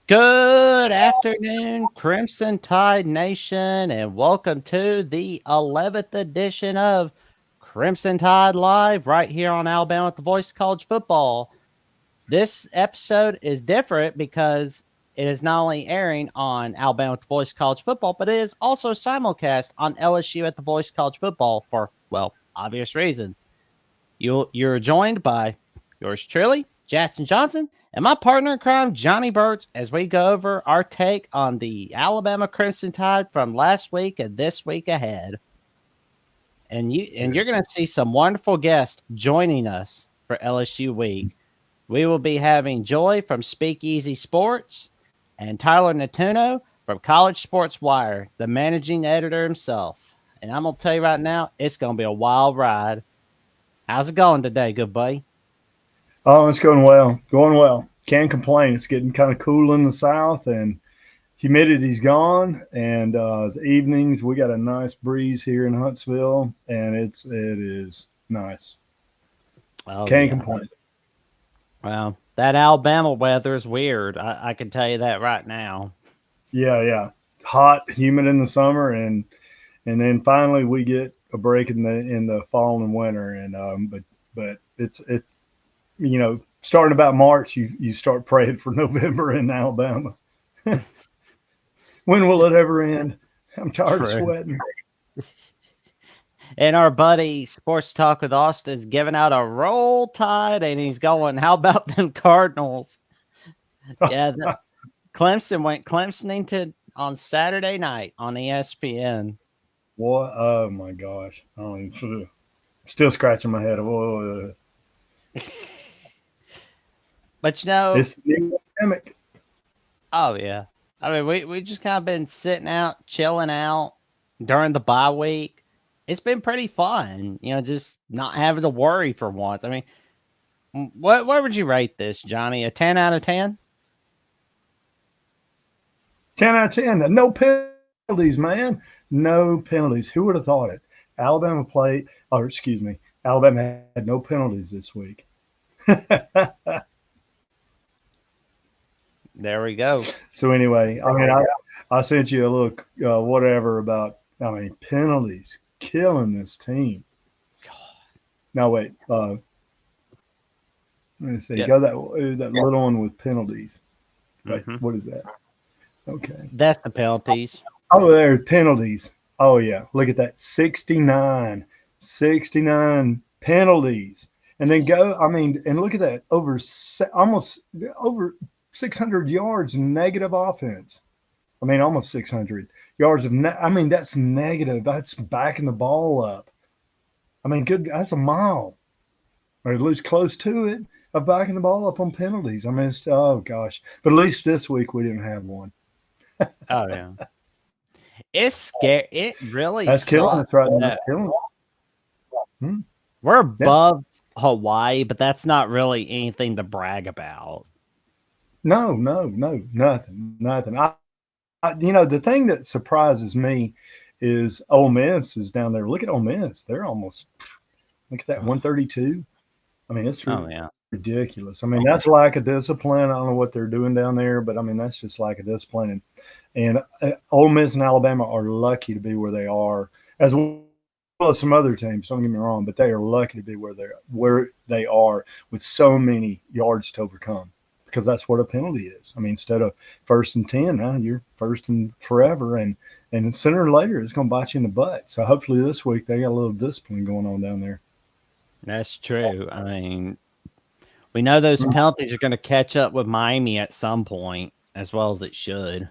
Good afternoon, Crimson Tide Nation, and welcome to the 11th edition of Crimson Tide Live right here on Alabama at the Voice of College Football. This episode is different because it is not only airing on Alabama at the Voice of College Football, but it is also simulcast on LSU at the Voice of College Football for, well, obvious reasons. You're joined by yours truly, Jackson Johnson, and my partner in crime, Johnny Burts, as we go over our take on the Alabama Crimson Tide from last week and this week ahead. And you're going to see some wonderful guests joining us for LSU week. We will be having Joy from Speakeasy Sports and Tyler Natuno from College Sports Wire, the managing editor himself. And I'm going to tell you right now, it's going to be a wild ride. How's it going today, good buddy? Oh, it's going well. Going well. Can't complain. It's getting kind of cool in the south, and humidity's gone. And the evenings, we got a nice breeze here in Huntsville, and it is nice. Oh, Can't yeah. complain. Well, that Alabama weather is weird. I can tell you that right now. Yeah. Hot, humid in the summer, and then finally we get a break in the fall and winter. And but it's starting about March, you start praying for November in Alabama. When will it ever end? I'm tired of sweating. And our buddy Sports Talk with Austin is giving out a roll tide, and he's going, how about them Cardinals? Yeah, Clemson went Clemsoning on Saturday night on ESPN. What? Oh, my gosh. I'm still scratching my head. Whoa. But It's the pandemic. Oh, yeah. I mean, we just kind of been sitting out, chilling out during the bye week. It's been pretty fun, just not having to worry for once. I mean, what would you rate this, Johnny? A 10 out of 10? 10 out of 10. No penalties, man. No penalties. Who would have thought it? Alabama had no penalties this week. There we go. So anyway, I mean, I sent you a little whatever about, penalties killing this team. God. Now wait, let me see. Yep. Go that little one with penalties. Wait, What is that? Okay. That's the penalties. Oh, there are penalties. Oh yeah, look at that. 69 penalties. And then and look at that, almost over 600 yards negative offense. I mean, almost 600 yards of that's negative. That's backing the ball up. I mean, that's a mile, or at least close to it, of backing the ball up on penalties. I mean, oh gosh. But at least this week we didn't have one. Oh yeah. It's scary. It really That's killing us right now. Yeah. That's killing us. We're above Hawaii, but that's not really anything to brag about. No, nothing. The thing that surprises me is Ole Miss is down there. Look at Ole Miss. They're almost, look at that, 132. I mean, it's ridiculous. I mean, that's lack of discipline. I don't know what they're doing down there, but I mean, that's just lack of discipline. And Ole Miss and Alabama are lucky to be where they are, as well as some other teams. Don't get me wrong, but they are lucky to be where they are with so many yards to overcome, because that's what a penalty is. I mean, instead of 1st and 10, now you're 1st and forever, and sooner or later it's going to bite you in the butt. So hopefully this week they got a little discipline going on down there. That's true. I mean, we know those penalties are going to catch up with Miami at some point, as well as it should.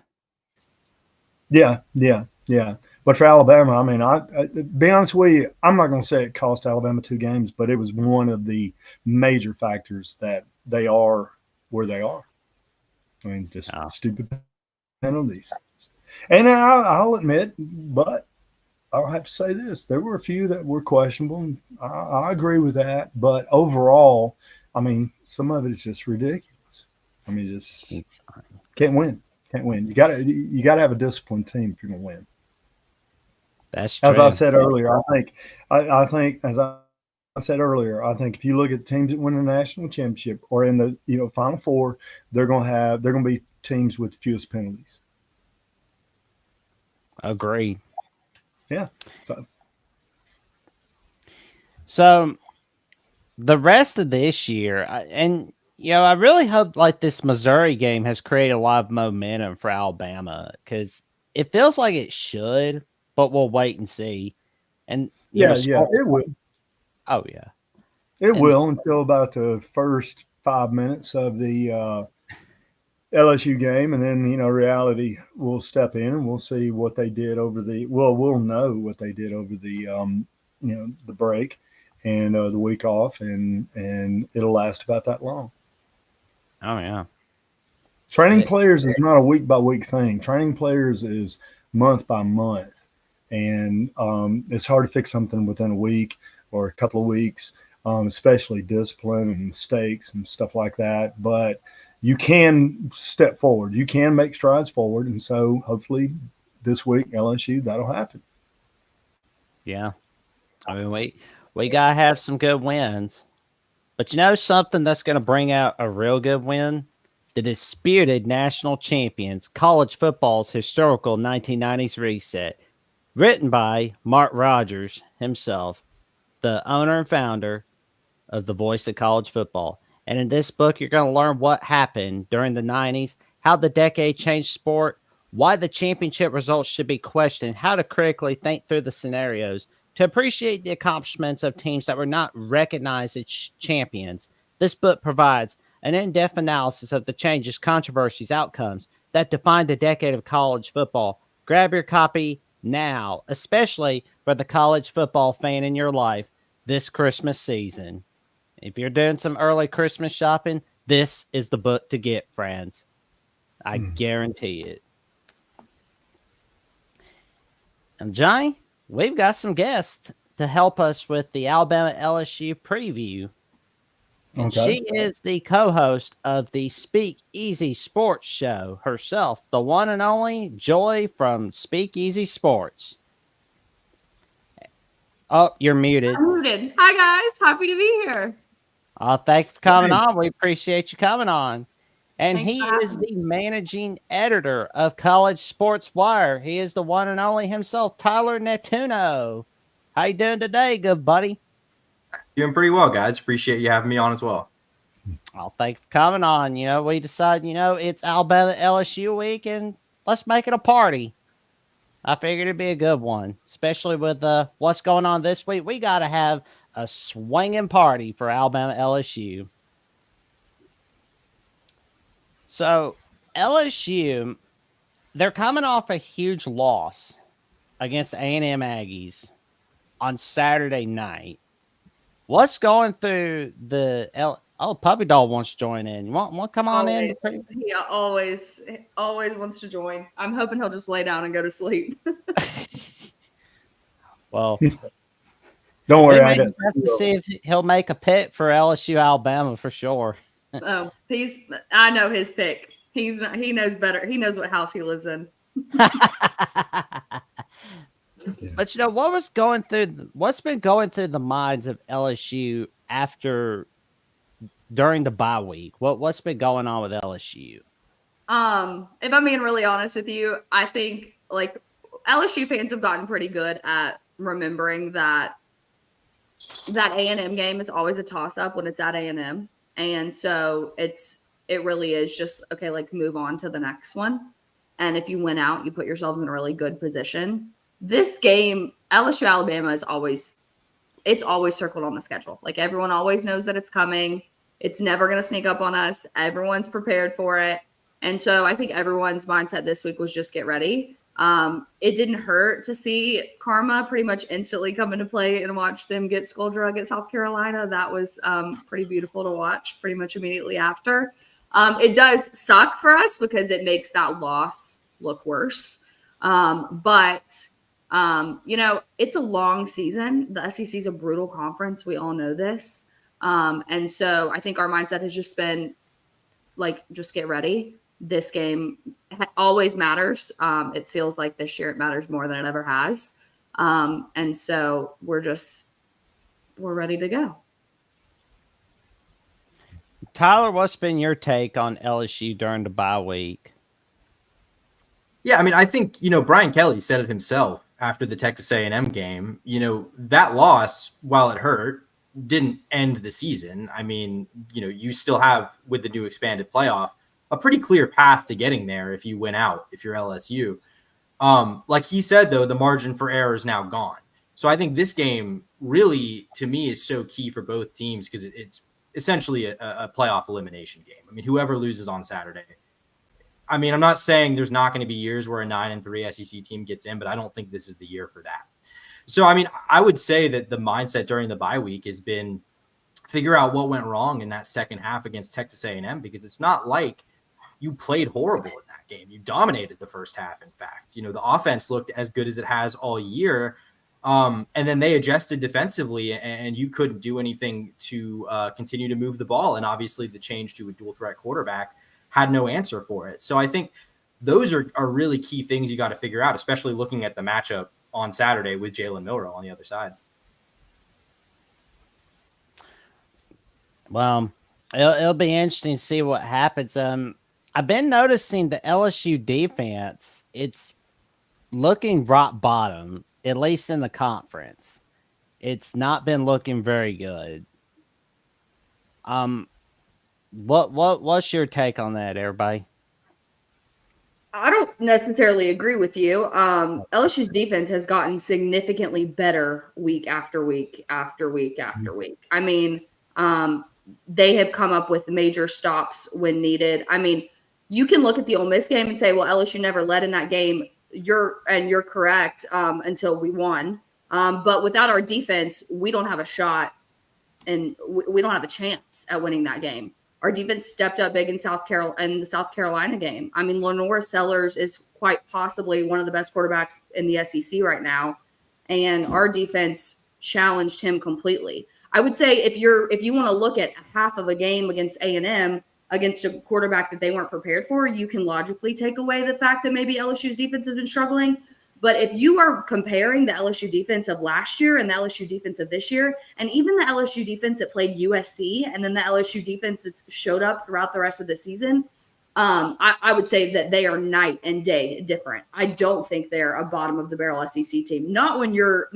Yeah. But for Alabama, I mean, I be honest with you, I'm not going to say it cost Alabama 2 games, but it was one of the major factors that they are where they are. I mean, just stupid penalties. And I'll admit, but I'll have to say this: there were a few that were questionable. And I agree with that, but overall, I mean, some of it is just ridiculous. I mean, just can't win. You got to have a disciplined team if you're going to win. That's true. As I said earlier, I think as I said earlier, I think if you look at teams that win the national championship or in the Final Four, they're going to be teams with fewest penalties. Agreed. Yeah. So So the rest of this year, and I really hope like this Missouri game has created a lot of momentum for Alabama because it feels like it should, but we'll wait and see. And yeah, it will. oh yeah, It and will until about the first 5 minutes of the LSU game, and then reality will step in, and we'll see what they did over the. Well, we'll know what they did over the break and the week off, and it'll last about that long. oh yeah, Training it, players is not a week by week thing. Training players is month by month, and it's hard to fix something within a week or a couple of weeks, especially discipline and mistakes and stuff like that. But you can step forward. You can make strides forward, and so hopefully this week LSU that'll happen. yeah. I mean, we gotta have some good wins. But something that's going to bring out a real good win? The disputed national champions, college football's historical 1990s reset, written by Mark Rogers himself, the owner and founder of the Voice of College Football. And in this book, you're going to learn what happened during the 90s, how the decade changed sport, why the championship results should be questioned, how to critically think through the scenarios, to appreciate the accomplishments of teams that were not recognized as champions. This book provides an in-depth analysis of the changes, controversies, outcomes that defined the decade of college football. Grab your copy now, especially for the college football fan in your life this Christmas season. If you're doing some early Christmas shopping, this is the book to get, friends. I guarantee it. And Johnny, we've got some guests to help us with the Alabama LSU preview. And Okay. she is the co-host of the Speak Easy Sports Show herself, the one and only Joy from Speak Easy Sports. Oh, you're muted. I'm muted. Hi guys, happy to be here. Thanks for coming Hey. on. We appreciate you coming on. And Thanks he for having is me. the managing editor of College Sports Wire. He is the one and only himself, Tyler Netuno. How you doing today, good buddy? Doing pretty well, guys. Appreciate you having me on as well. Well, thanks for coming on. We decided, it's Alabama LSU week, and let's make it a party. I figured it'd be a good one, especially with what's going on this week. We got to have a swinging party for Alabama LSU. So LSU, they're coming off a huge loss against A&M Aggies on Saturday night. What's going through the Puppy Dog wants to join in. You want to come on in? He always wants to join. I'm hoping he'll just lay down and go to sleep. Well, Don't worry, I have got to see if he'll make a pick for LSU Alabama for sure. Oh, I know his pick. He knows better. He knows what house he lives in. But what's been going through the minds of LSU during the bye week? What's been going on with LSU? If I'm being really honest with you, I think like LSU fans have gotten pretty good at remembering that A&M game is always a toss-up when it's at A&M. And so it really is just, okay, like move on to the next one. And if you win out, you put yourselves in a really good position. This game, LSU Alabama it's always circled on the schedule. Like everyone always knows that it's coming. It's never going to sneak up on us. Everyone's prepared for it. And so I think everyone's mindset this week was just get ready. It didn't hurt to see Karma pretty much instantly come into play and watch them get skull drug at South Carolina. That was pretty beautiful to watch pretty much immediately after. It does suck for us because it makes that loss look worse. But it's a long season. The SEC is a brutal conference. We all know this. And so I think our mindset has just been like, just get ready. This game always matters. It feels like this year it matters more than it ever has. And so we're ready to go. Tyler, what's been your take on LSU during the bye week? Yeah, I mean, I think, Brian Kelly said it himself after the Texas A&M game. That loss, while it hurt, didn't end the season. I mean, you still have, with the new expanded playoff, a pretty clear path to getting there if you win out, if you're LSU. Like he said, though, the margin for error is now gone. So I think this game really, to me, is so key for both teams because it's essentially a playoff elimination game. I mean, whoever loses on Saturday. I mean, I'm not saying there's not going to be years where a 9-3 SEC team gets in, but I don't think this is the year for that. So, I mean, I would say that the mindset during the bye week has been figure out what went wrong in that second half against Texas A&M, because it's not like you played horrible in that game. You dominated the first half, in fact. The offense looked as good as it has all year. And then they adjusted defensively, and you couldn't do anything to continue to move the ball. And obviously the change to a dual threat quarterback had no answer for it. So I think those are really key things you got to figure out, especially looking at the matchup on Saturday with Jalen Milroe on the other side. Well, it'll be interesting to see what happens. I've been noticing the LSU defense, it's looking rock bottom, at least in the conference. It's not been looking very good. What's your take on that, everybody? I don't necessarily agree with you. LSU's defense has gotten significantly better week after week after week after week. I mean, they have come up with major stops when needed. I mean, you can look at the Ole Miss game and say, well, LSU never led in that game. You're correct until we won. But without our defense, we don't have a shot, and we don't have a chance at winning that game. Our defense stepped up big in the South Carolina game. I mean, Lenore Sellers is quite possibly one of the best quarterbacks in the SEC right now, and our defense challenged him completely. I would say if you want to look at half of a game against A&M against a quarterback that they weren't prepared for, you can logically take away the fact that maybe LSU's defense has been struggling. But if you are comparing the LSU defense of last year and the LSU defense of this year, and even the LSU defense that played USC, and then the LSU defense that's showed up throughout the rest of the season, I would say that they are night and day different. I don't think they're a bottom of the barrel SEC team. Not when you're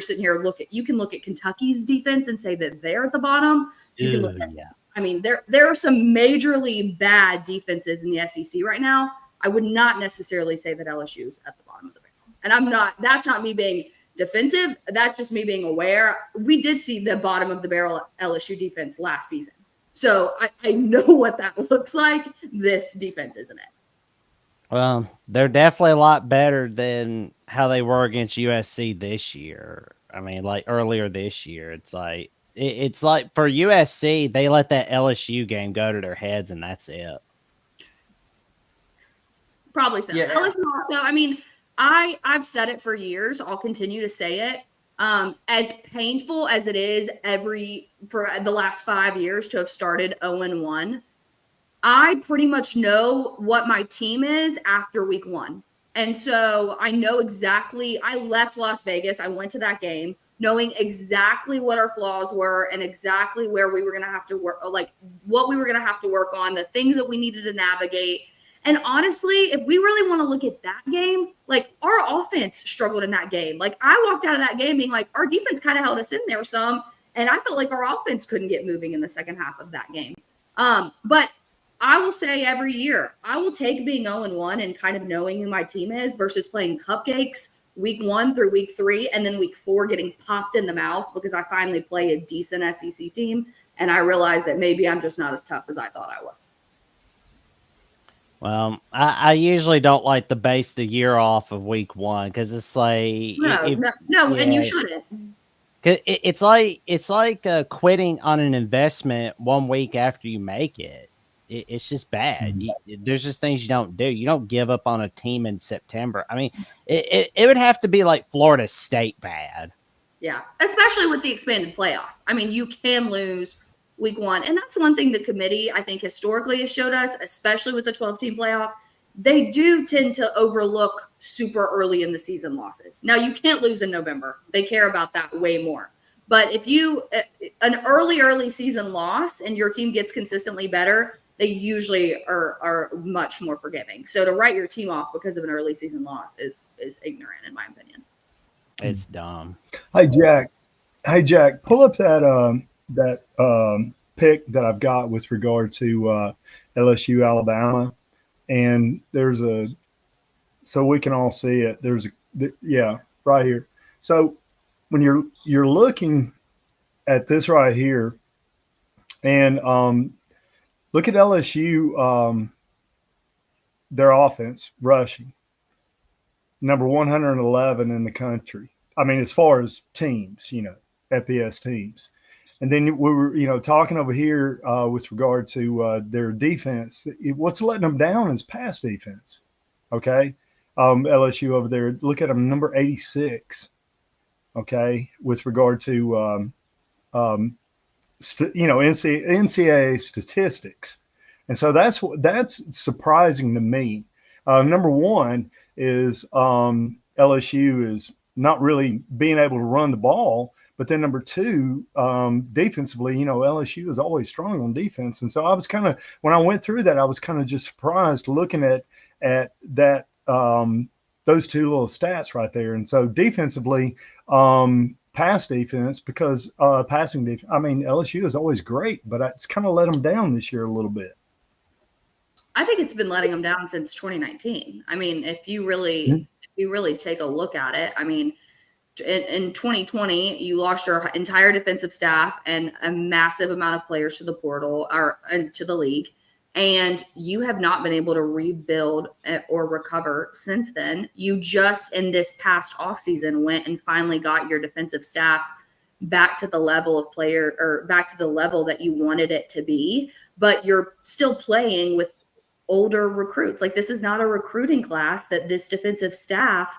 sitting here you can look at Kentucky's defense and say that they're at the bottom. You can look at, I mean, there are some majorly bad defenses in the SEC right now. I would not necessarily say that LSU's at the bottom of the barrel. And that's not me being defensive. That's just me being aware. We did see the bottom of the barrel LSU defense last season. So I know what that looks like. This defense isn't it. Well, they're definitely a lot better than how they were against USC this year. I mean, like earlier this year, it's like for USC, they let that LSU game go to their heads, and that's it. Probably so. Yeah. LSU also, I mean, I've said it for years. I'll continue to say it. As painful as it is for the last 5 years to have started 0-1, I pretty much know what my team is after week 1. And so I know exactly, I left Las Vegas. I went to that game knowing exactly what our flaws were and exactly where we were going to have to work, like what we were going to have to work on, the things that we needed to navigate. And honestly, if we really want to look at that game, like our offense struggled in that game. Like I walked out of that game being like, our defense kind of held us in there some. And I felt like our offense couldn't get moving in the second half of that game. But I will say every year, I will take being 0-1 and kind of knowing who my team is versus playing cupcakes week 1 through week 3. And then week 4 getting popped in the mouth because I finally play a decent SEC team. And I realized that maybe I'm just not as tough as I thought I was. Well, I usually don't like to base the year off of week 1 because it's like no, and you shouldn't. It's like quitting on an investment 1 week after you make it. It's just bad. There's just things you don't do. You don't give up on a team in September. I mean, it would have to be like Florida State bad. Yeah, especially with the expanded playoff. I mean, you can lose week 1. And that's one thing the committee, I think, historically has showed us, especially with the 12-team playoff. They do tend to overlook super early in the season losses. Now, you can't lose in November. They care about that way more. But if an early season loss and your team gets consistently better, they usually are much more forgiving. So to write your team off because of an early season loss is ignorant, in my opinion. It's dumb. Hey Jack, pull up that pick that I've got with regard to LSU Alabama, and so we can all see it. Yeah, right here. So when you're looking at this right here, and look at LSU, their offense rushing, number 111 in the country. I mean, as far as teams, FBS teams. And then we were, talking over here with regard to their defense. What's letting them down is pass defense. Okay. LSU over there, look at them, number 86. Okay. With regard to, NCAA statistics. And so that's surprising to me. Number one is LSU is not really being able to run the ball. But then number two, defensively, LSU is always strong on defense. And so I was when I went through that, I was kind of just surprised looking at that, those two little stats right there. And so defensively, pass defense, because passing defense, I mean, LSU is always great, but it's kind of let them down this year a little bit. I think it's been letting them down since 2019. I mean, if you really take a look at it, I mean, in 2020, you lost your entire defensive staff and a massive amount of players to the portal or to the league, and you have not been able to rebuild or recover since then. You just in this past offseason went and finally got your defensive staff back to the level of player, or back to the level that you wanted it to be, but you're still playing with older recruits. Like, this is not a recruiting class that this defensive staff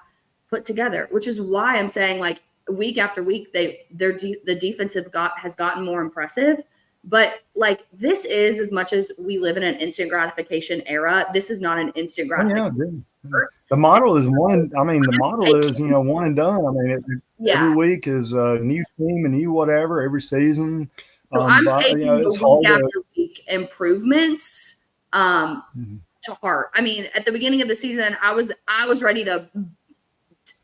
put together, which is why I'm saying, like, week after week, the defense has gotten more impressive. But like, this is, as much as we live in an instant gratification era, this is not an instant gratification. Yeah, the model is one. I mean, the model is, one and done. I mean, every week is a new team, a new whatever, every season. So I'm taking the week after week improvements to heart. I mean, at the beginning of the season, I was ready to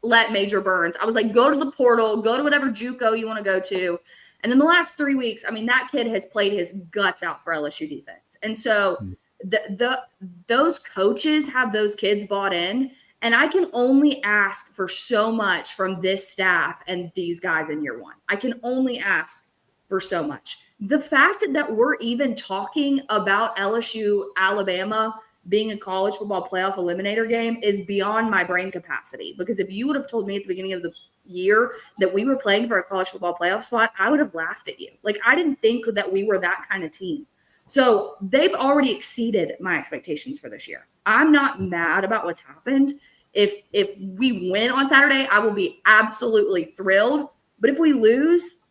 let Major Burns. I was like, go to the portal, go to whatever JUCO you want to go to. And then the last 3 weeks, I mean, that kid has played his guts out for LSU defense. And so those coaches have those kids bought in. And I can only ask for so much from this staff and these guys in year one. I can only ask for so much. The fact that we're even talking about LSU, Alabama being a college football playoff eliminator game is beyond my brain capacity. Because if you would have told me at the beginning of the year that we were playing for a college football playoff spot, I would have laughed at you. Like, I didn't think that we were that kind of team. So they've already exceeded my expectations for this year. I'm not mad about what's happened. If we win on Saturday, I will be absolutely thrilled. But if we lose,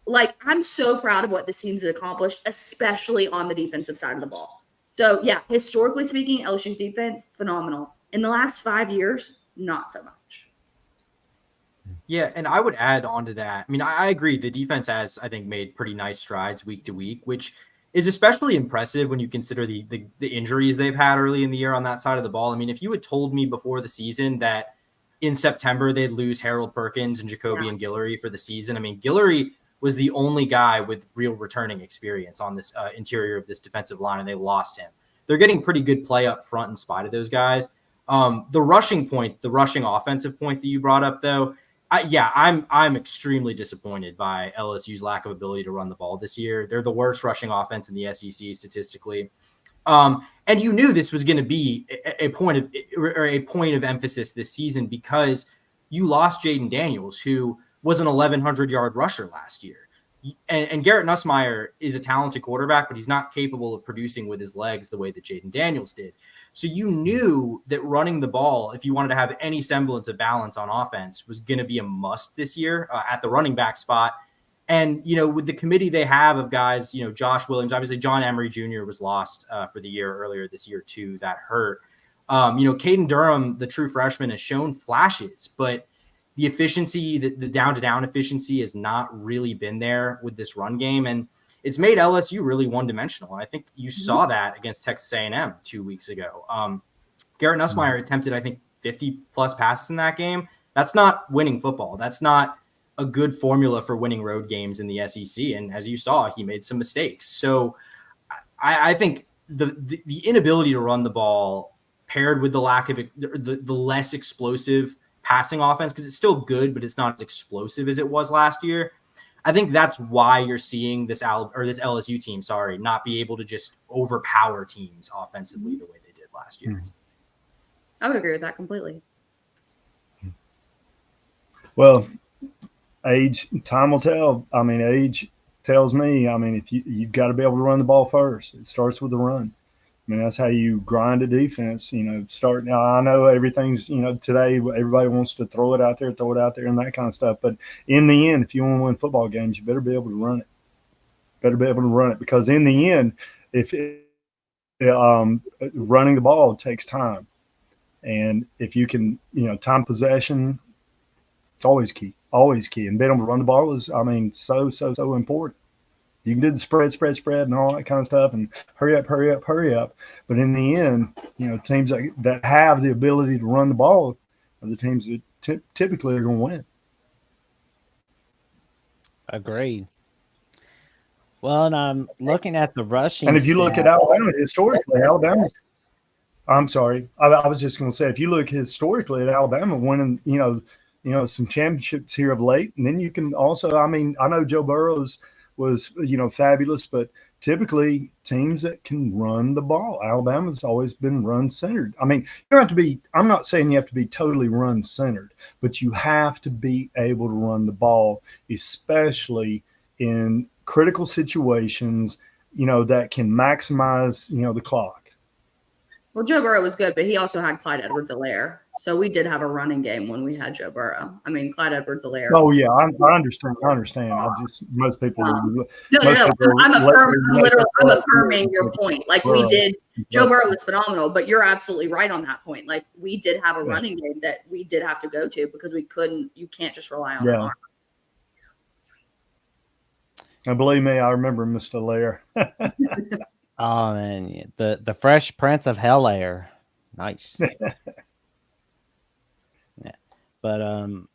like, I'm so proud of what this team's accomplished, especially on the defensive side of the ball. So, yeah, historically speaking, LSU's defense, phenomenal. In the last 5 years, not so much. Yeah, and I would add on to that. I mean, I agree. The defense has, I think, made pretty nice strides week to week, which is especially impressive when you consider the injuries they've had early in the year on that side of the ball. I mean, if you had told me before the season that in September they'd lose Harold Perkins and Jacoby and Guillory for the season, I mean, Guillory was the only guy with real returning experience on this interior of this defensive line, and they lost him. They're getting pretty good play up front in spite of those guys. The rushing offensive point that you brought up, though, I'm extremely disappointed by LSU's lack of ability to run the ball this year. They're the worst rushing offense in the SEC statistically. And you knew this was going to be a point of emphasis this season because you lost Jaden Daniels, who was an 1,100-yard rusher last year. And Garrett Nussmeier is a talented quarterback, but he's not capable of producing with his legs the way that Jaden Daniels did. So you knew that running the ball, if you wanted to have any semblance of balance on offense, was going to be a must this year at the running back spot. And, with the committee they have of guys, Josh Williams, obviously John Emery Jr. was lost for the year earlier this year too. That hurt. Caden Durham, the true freshman, has shown flashes, but the efficiency, the down-to-down efficiency has not really been there with this run game. And it's made LSU really one-dimensional. And I think you saw that against Texas A&M 2 weeks ago. Garrett Nussmeier attempted, I think, 50-plus passes in that game. That's not winning football. That's not a good formula for winning road games in the SEC. And as you saw, he made some mistakes. So I think the inability to run the ball paired with the lack of the less explosive passing offense, because it's still good, but it's not as explosive as it was last year. I think that's why you're seeing this LSU team, not be able to just overpower teams offensively the way they did last year. I would agree with that completely. Well, time will tell. I mean, age tells me, I mean, if you've got to be able to run the ball first. It starts with the run. I mean, that's how you grind a defense, now. I know everything's, today everybody wants to throw it out there and that kind of stuff. But in the end, if you want to win football games, you better be able to run it. Because in the end, if running the ball takes time. And if you can, time possession, it's always key. And being able to run the ball is, so important. You can do the spread and all that kind of stuff and hurry up. But in the end, teams that have the ability to run the ball are the teams that typically are going to win. Agreed. Well, and I'm looking at the rushing. And if you look at Alabama historically, I'm sorry. I was just going to say, if you look historically at Alabama winning, some championships here of late, and then you can also, I know Joe Burrows was, fabulous, but typically teams that can run the ball. Alabama's always been run centered. I mean, you don't have to be, I'm not saying you have to be totally run centered, but you have to be able to run the ball, especially in critical situations, that can maximize, the clock. Well, Joe Burrow was good, but he also had Clyde Edwards-Helaire. So we did have a running game when we had Joe Burrow. I mean, Clyde Edwards-Helaire. Oh yeah, I understand. Most people. No. I'm affirming your point. Like we did. Joe Burrow was phenomenal, but you're absolutely right on that point. Like we did have a running game that we did have to go to because we couldn't. You can't just rely on the arm. And believe me, I remember Mr. Lair. Oh man, the Fresh Prince of Hell Air, nice. Yeah, but I'm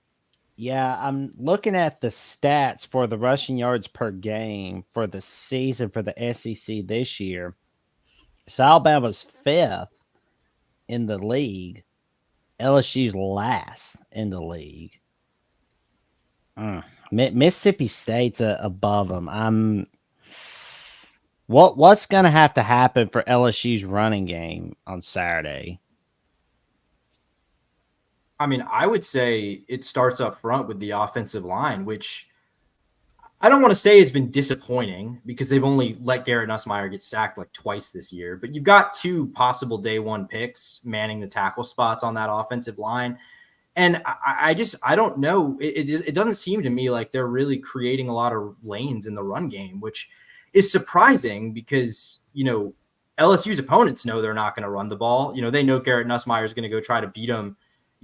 looking at the stats for the rushing yards per game for the season for the SEC this year. So Alabama's 5th in the league. LSU's last in the league. Mississippi State's above them. What's going to have to happen for LSU's running game on Saturday? I mean, I would say it starts up front with the offensive line, which I don't want to say it's been disappointing because they've only let Garrett Nussmeier get sacked like twice this year. But you've got 2 possible day 1 picks manning the tackle spots on that offensive line. And I don't know. It doesn't seem to me like they're really creating a lot of lanes in the run game, which is surprising because, LSU's opponents know they're not going to run the ball. They know Garrett Nussmeier is going to go try to beat them,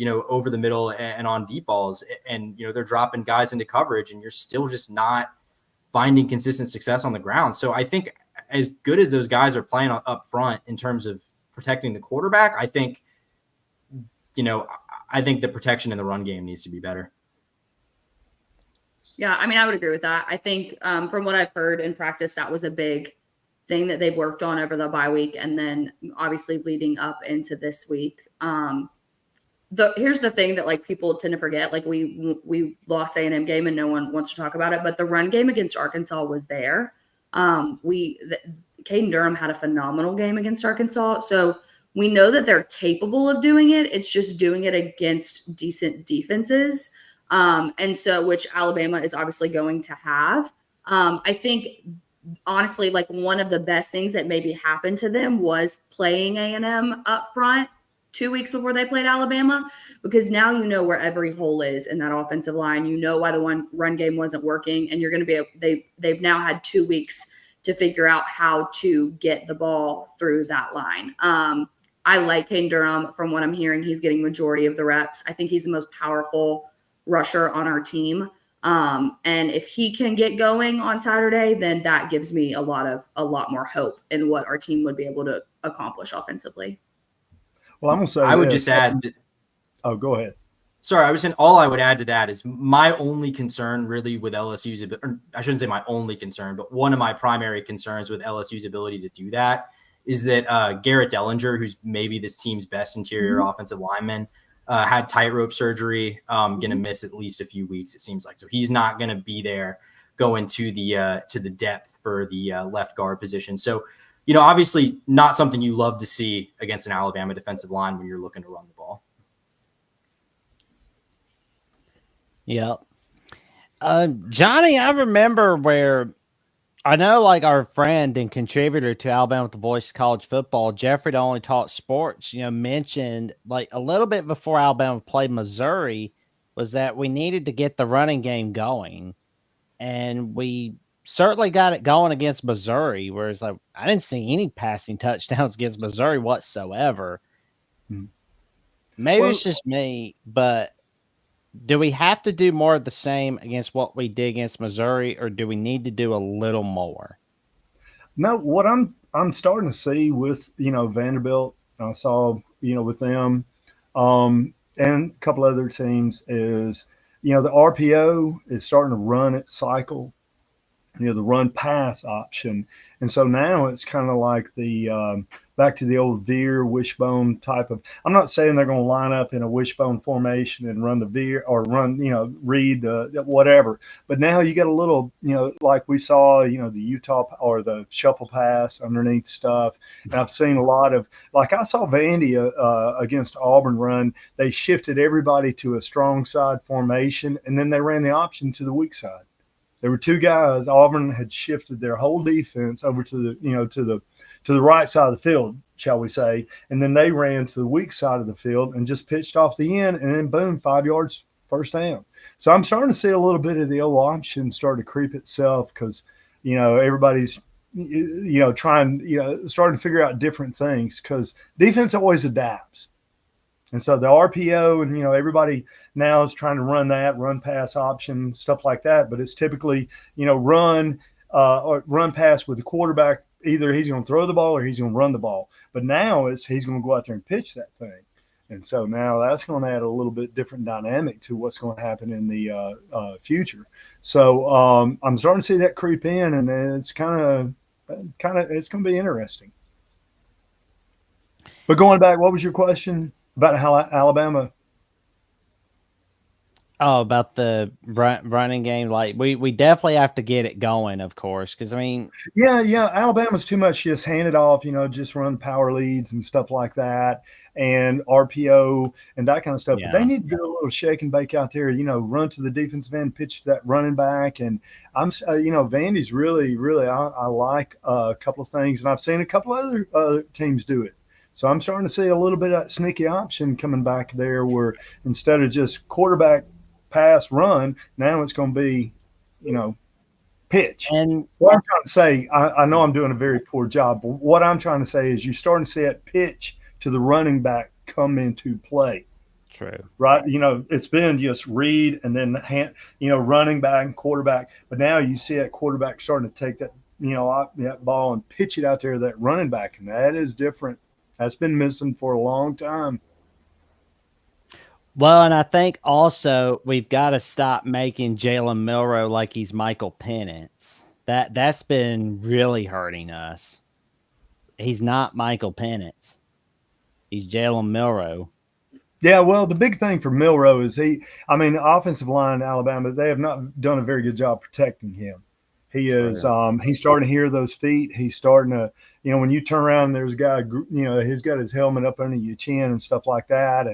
over the middle and on deep balls. And, they're dropping guys into coverage and you're still just not finding consistent success on the ground. So I think as good as those guys are playing up front in terms of protecting the quarterback, I think the protection in the run game needs to be better. Yeah, I mean, I would agree with that. I think from what I've heard in practice, that was a big thing that they've worked on over the bye week. And then obviously leading up into this week. Here's the thing that like people tend to forget. Like we lost A&M game and no one wants to talk about it, but the run game against Arkansas was there. Caden Durham had a phenomenal game against Arkansas. So we know that they're capable of doing it. It's just doing it against decent defenses. And so, which Alabama is obviously going to have. I think, honestly, like one of the best things that maybe happened to them was playing A&M up front 2 weeks before they played Alabama, because now you know where every hole is in that offensive line. You know why the run game wasn't working, and you're going to be they've now had 2 weeks to figure out how to get the ball through that line. I like Caden Durham. From what I'm hearing, he's getting majority of the reps. I think he's the most powerful rusher on our team. And if he can get going on Saturday, then that gives me a lot more hope in what our team would be able to accomplish offensively. Well, I'm gonna say I would this. just add that, Oh, go ahead. sorry, I was saying all I would add to that is my only concern really with LSU's, or I shouldn't say my only concern, but one of my primary concerns with LSU's ability to do that is that Garrett Dellinger, who's maybe this team's best interior offensive lineman, had tightrope surgery, going to miss at least a few weeks, it seems like. So he's not going to be there going to the depth for the left guard position. So, obviously not something you love to see against an Alabama defensive line when you're looking to run the ball. Yep. Johnny, I remember where I know, like, our friend and contributor to Alabama with the Voice of College Football, Jeffrey, that only taught sports, mentioned like a little bit before Alabama played Missouri was that we needed to get the running game going. And we certainly got it going against Missouri, whereas like I didn't see any passing touchdowns against Missouri whatsoever. Maybe it's just me, but do we have to do more of the same against what we did against Missouri, or do we need to do a little more? No, what I'm starting to see with Vanderbilt, I saw with them, and a couple other teams is the RPO is starting to run its cycle, the run pass option, and so now it's kind of like the back to the old veer wishbone type of. I'm not saying they're going to line up in a wishbone formation and run the veer or run read the whatever, but now you get a little like we saw the Utah or the shuffle pass underneath stuff, and I've seen a lot of like I saw Vandy against Auburn run. They shifted everybody to a strong side formation, and then they ran the option to the weak side. There were two guys. Auburn had shifted their whole defense over to the right side of the field, shall we say, and then they ran to the weak side of the field and just pitched off the end, and then boom, 5 yards, first down. So I'm starting to see a little bit of the old option start to creep itself because everybody's trying starting to figure out different things because defense always adapts. And so the RPO and, everybody now is trying to run pass option, stuff like that. But it's typically, run or run pass with the quarterback. Either he's going to throw the ball or he's going to run the ball. But now he's going to go out there and pitch that thing. And so now that's going to add a little bit different dynamic to what's going to happen in the future. So I'm starting to see that creep in, and it's kind of it's going to be interesting. But going back, what was your question? About how Alabama? Oh, about the running game. Like we definitely have to get it going, of course, because yeah, Alabama's too much just hand it off, just run power leads and stuff like that, and RPO and that kind of stuff. Yeah. But they need to do a little shake and bake out there, run to the defensive end, pitch to that running back, and I'm Vandy's really I like a couple of things, and I've seen a couple of other teams do it. So I'm starting to see a little bit of that sneaky option coming back there where instead of just quarterback pass run, now it's going to be, pitch. And what I'm trying to say, I know I'm doing a very poor job, but what I'm trying to say is you're starting to see that pitch to the running back come into play. True. Right. It's been just read and then running back and quarterback. But now you see that quarterback starting to take that, that ball and pitch it out there to that running back. And that is different. That's been missing for a long time. Well, and I think also we've got to stop making Jalen Milroe like he's Michael Penix. That's been really hurting us. He's not Michael Penix. He's Jalen Milroe. Yeah, well, the big thing for Milroe is the offensive line in Alabama, they have not done a very good job protecting him. He is he's starting to hear those feet. He's starting to, when you turn around, there's a guy, he's got his helmet up under your chin and stuff like that.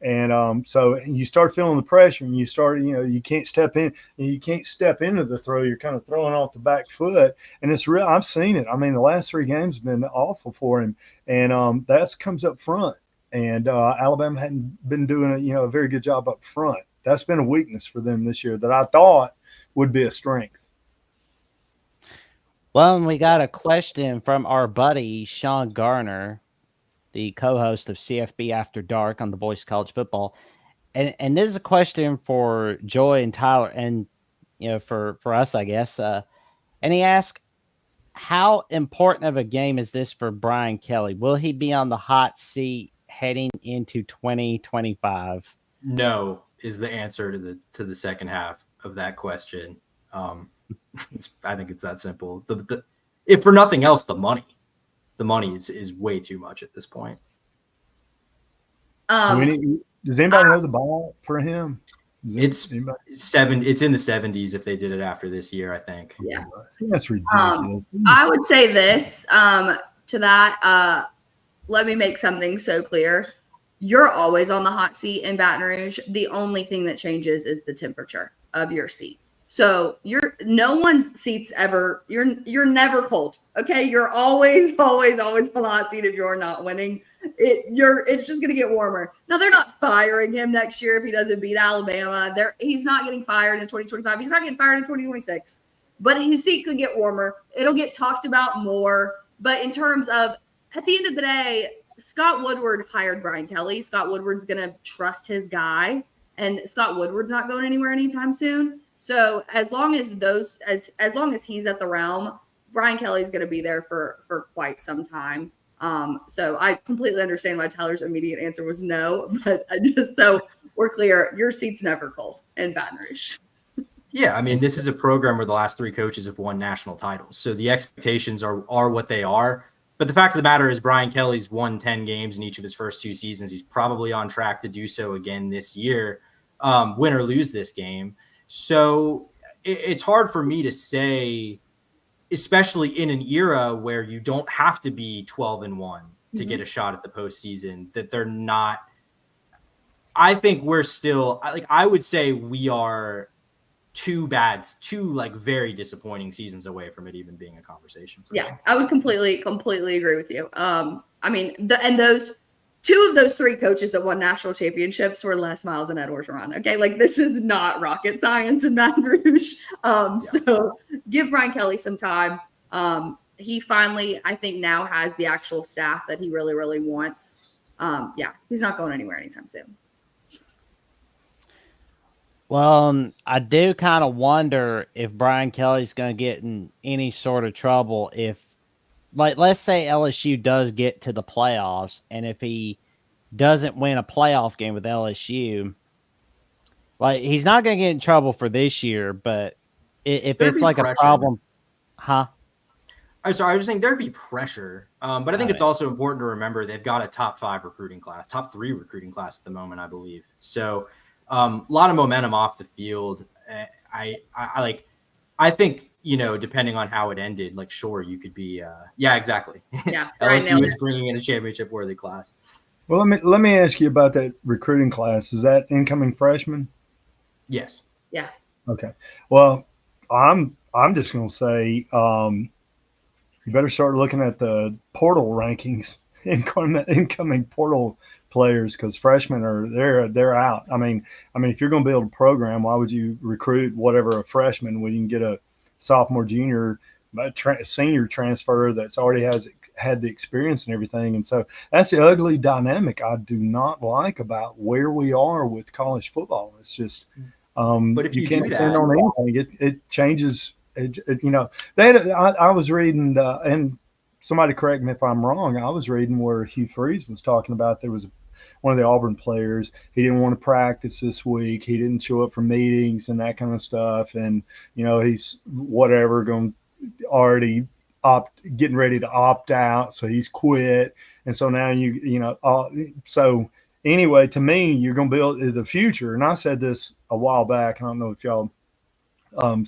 And so you start feeling the pressure and you start, you can't step into the throw. You're kind of throwing off the back foot. And it's real. I've seen it. The last 3 games have been awful for him. And that comes up front. And Alabama hadn't been doing a very good job up front. That's been a weakness for them this year that I thought would be a strength. Well, and we got a question from our buddy Sean Garner, the co-host of CFB After Dark on the Voice of College Football. And this is a question for Joy and Tyler. And for us, I guess. And he asked, how important of a game is this for Brian Kelly? Will he be on the hot seat heading into 2025? No is the answer to the second half of that question. I think it's that simple. If for nothing else, the money is way too much at this point. Does anybody know the buyout for him? It's in the 70s if they did it after this year, I think. Yeah, that's ridiculous. I would say this to that. Let me make something so clear. You're always on the hot seat in Baton Rouge. The only thing that changes is the temperature of your seat. So no one's seats ever. You're never cold. Okay, you're always on the hot seat if you're not winning. It's just gonna get warmer. Now they're not firing him next year if he doesn't beat Alabama. He's not getting fired in 2025. He's not getting fired in 2026. But his seat could get warmer. It'll get talked about more. But in terms of at the end of the day, Scott Woodward hired Brian Kelly. Scott Woodward's gonna trust his guy, and Scott Woodward's not going anywhere anytime soon. So as long as as long as he's at the realm, Brian Kelly's going to be there for quite some time. So I completely understand why Tyler's immediate answer was no, but just so we're clear, your seat's never cold in Baton Rouge. Yeah, I mean, this is a program where the last three coaches have won national titles, so the expectations are what they are. But the fact of the matter is, Brian Kelly's won 10 games in each of his first 2 seasons. He's probably on track to do so again this year, win or lose this game. So it's hard for me to say, especially in an era where you don't have to be 12-1 to get a shot at the postseason, that they're not. I think we're still, I would say we are two very disappointing seasons away from it even being a conversation. Yeah, I would completely agree with you. I mean, those 2 of those 3 coaches that won national championships were Les Miles and Ed Orgeron. Okay, this is not rocket science in Baton Rouge. So give Brian Kelly some time. He finally, I think, now has the actual staff that he really, really wants. He's not going anywhere anytime soon. Well, I do kind of wonder if Brian Kelly's going to get in any sort of trouble if, let's say LSU does get to the playoffs, and if he doesn't win a playoff game with LSU, he's not going to get in trouble for this year, but if it's a problem, huh? I'm sorry, I was just saying there'd be pressure. But I think it's also important to remember they've got a top 3 recruiting class at the moment, I believe. So a lot of momentum off the field. I think, depending on how it ended, sure, you could be, exactly. Yeah. LSU is bringing in a championship worthy class. Well, let me ask you about that recruiting class. Is that incoming freshmen? Yes. Yeah. Okay. Well, I'm just going to say you better start looking at the portal rankings, incoming portal players, because freshmen they're out. I mean, if you're going to build a program, why would you recruit whatever a freshman when you can get a sophomore, junior, senior transfer that's already had the experience and everything? And so that's the ugly dynamic I do not like about where we are with college football. It's just, but if you can't do depend that, on anything. It changes. I was reading, and somebody correct me if I'm wrong, I was reading where Hugh Freeze was talking about there was one of the Auburn players. He didn't want to practice this week. He didn't show up for meetings and that kind of stuff. And, he's already getting ready to opt out. So he's quit. And so now so anyway, to me, you're going to build the future. And I said this a while back. I don't know if y'all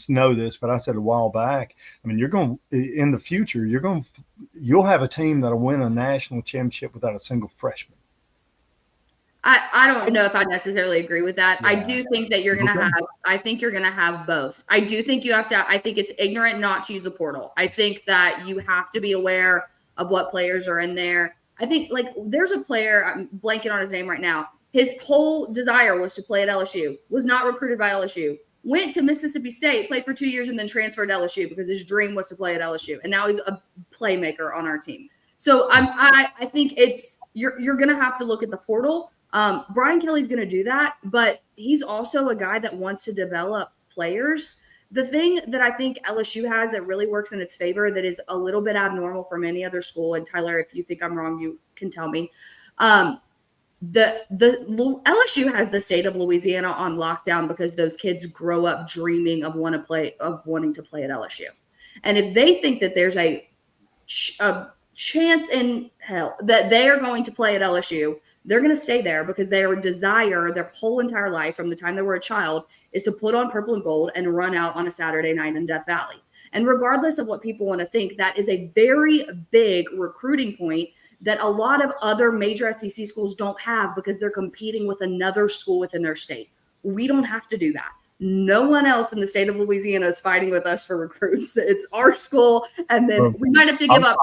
know this, but I said a while back, you're going in the future, you'll have a team that'll win a national championship without a single freshman. I don't know if I necessarily agree with that. Yeah. I do think that you're going to have both. I do think I think it's ignorant not to use the portal. I think that you have to be aware of what players are in there. I think there's a player, I'm blanking on his name right now. His whole desire was to play at LSU, was not recruited by LSU. Went to Mississippi State, played for 2 years, and then transferred to LSU because his dream was to play at LSU. And now he's a playmaker on our team. So I think you're going to have to look at the portal. Brian Kelly's going to do that, but he's also a guy that wants to develop players The thing that I think LSU has that really works in its favor that is a little bit abnormal from any other school, and Tyler, if you think I'm wrong, you can tell me. The LSU has the state of Louisiana on lockdown because those kids grow up dreaming of wanting to play at LSU. And if they think that there's a chance in hell that they are going to play at LSU, they're going to stay there because their desire their whole entire life from the time they were a child is to put on purple and gold and run out on a Saturday night in Death Valley. And regardless of what people want to think, that is a very big recruiting point that a lot of other major SEC schools don't have because they're competing with another school within their state. We don't have to do that. No one else in the state of Louisiana is fighting with us for recruits. It's our school, and then we might have to give up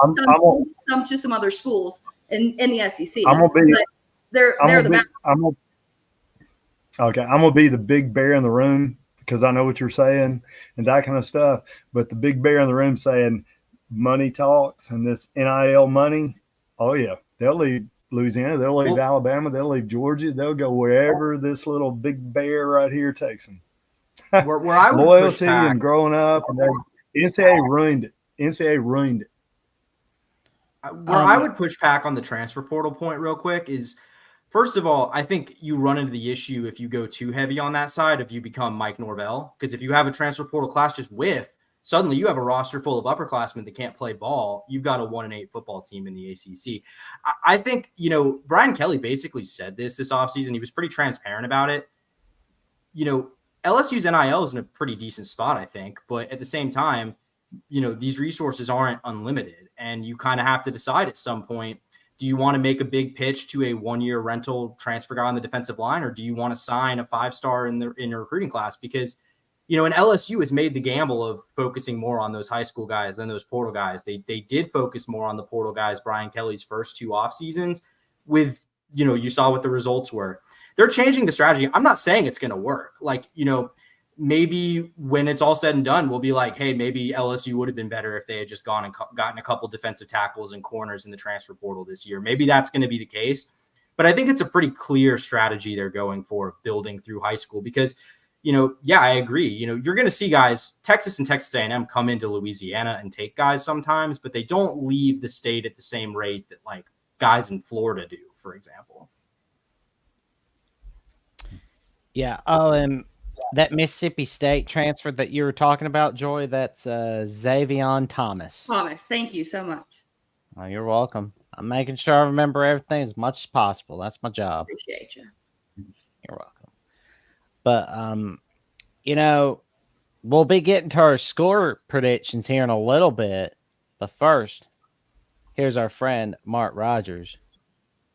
some to some other schools in the SEC. I'm gonna be the big bear in the room because I know what you're saying and that kind of stuff. But the big bear in the room saying money talks and this NIL money. Oh yeah, they'll leave Louisiana, they'll leave Alabama, they'll leave Georgia, they'll go wherever this little big bear right here takes them. Where I would loyalty and growing up, and NCAA ruined it. NCAA ruined it. Where I would push back on the transfer portal point real quick is, first of all, I think you run into the issue if you go too heavy on that side, if you become Mike Norvell, because if you have a transfer portal class just suddenly you have a roster full of upperclassmen that can't play ball. You've got a 1-8 football team in the ACC. I think, Brian Kelly basically said this offseason. He was pretty transparent about it. LSU's NIL is in a pretty decent spot, I think. But at the same time, these resources aren't unlimited. And you kind of have to decide at some point, do you want to make a big pitch to a 1-year rental transfer guy on the defensive line, or do you want to sign a 5-star in your recruiting class? Because and LSU has made the gamble of focusing more on those high school guys than those portal guys. They did focus more on the portal guys Brian Kelly's first 2 off seasons with, you saw what the results were. They're changing the strategy. I'm not saying it's going to work. Maybe when it's all said and done, we'll be like, hey, maybe LSU would have been better if they had just gone and gotten a couple defensive tackles and corners in the transfer portal this year. Maybe that's going to be the case. But I think it's a pretty clear strategy they're going for, building through high school, because I agree. You're going to see guys, Texas and Texas A&M come into Louisiana and take guys sometimes, but they don't leave the state at the same rate that guys in Florida do, for example. Yeah. Oh, and that Mississippi State transfer that you were talking about, Joy, that's Xavion Thomas. Thank you so much. Oh, you're welcome. I'm making sure I remember everything as much as possible. That's my job. Appreciate you. You're welcome. But, we'll be getting to our score predictions here in a little bit. But first, here's our friend Mark Rogers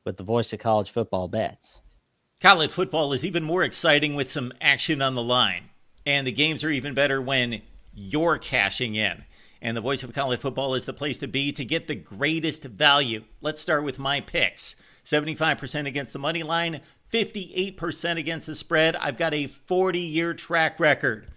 with the voice of college football bets. College football is even more exciting with some action on the line. And the games are even better when you're cashing in. And the voice of college football is the place to be to get the greatest value. Let's start with my picks. 75% against the money line, 58% against the spread. I've got a 40-year track record.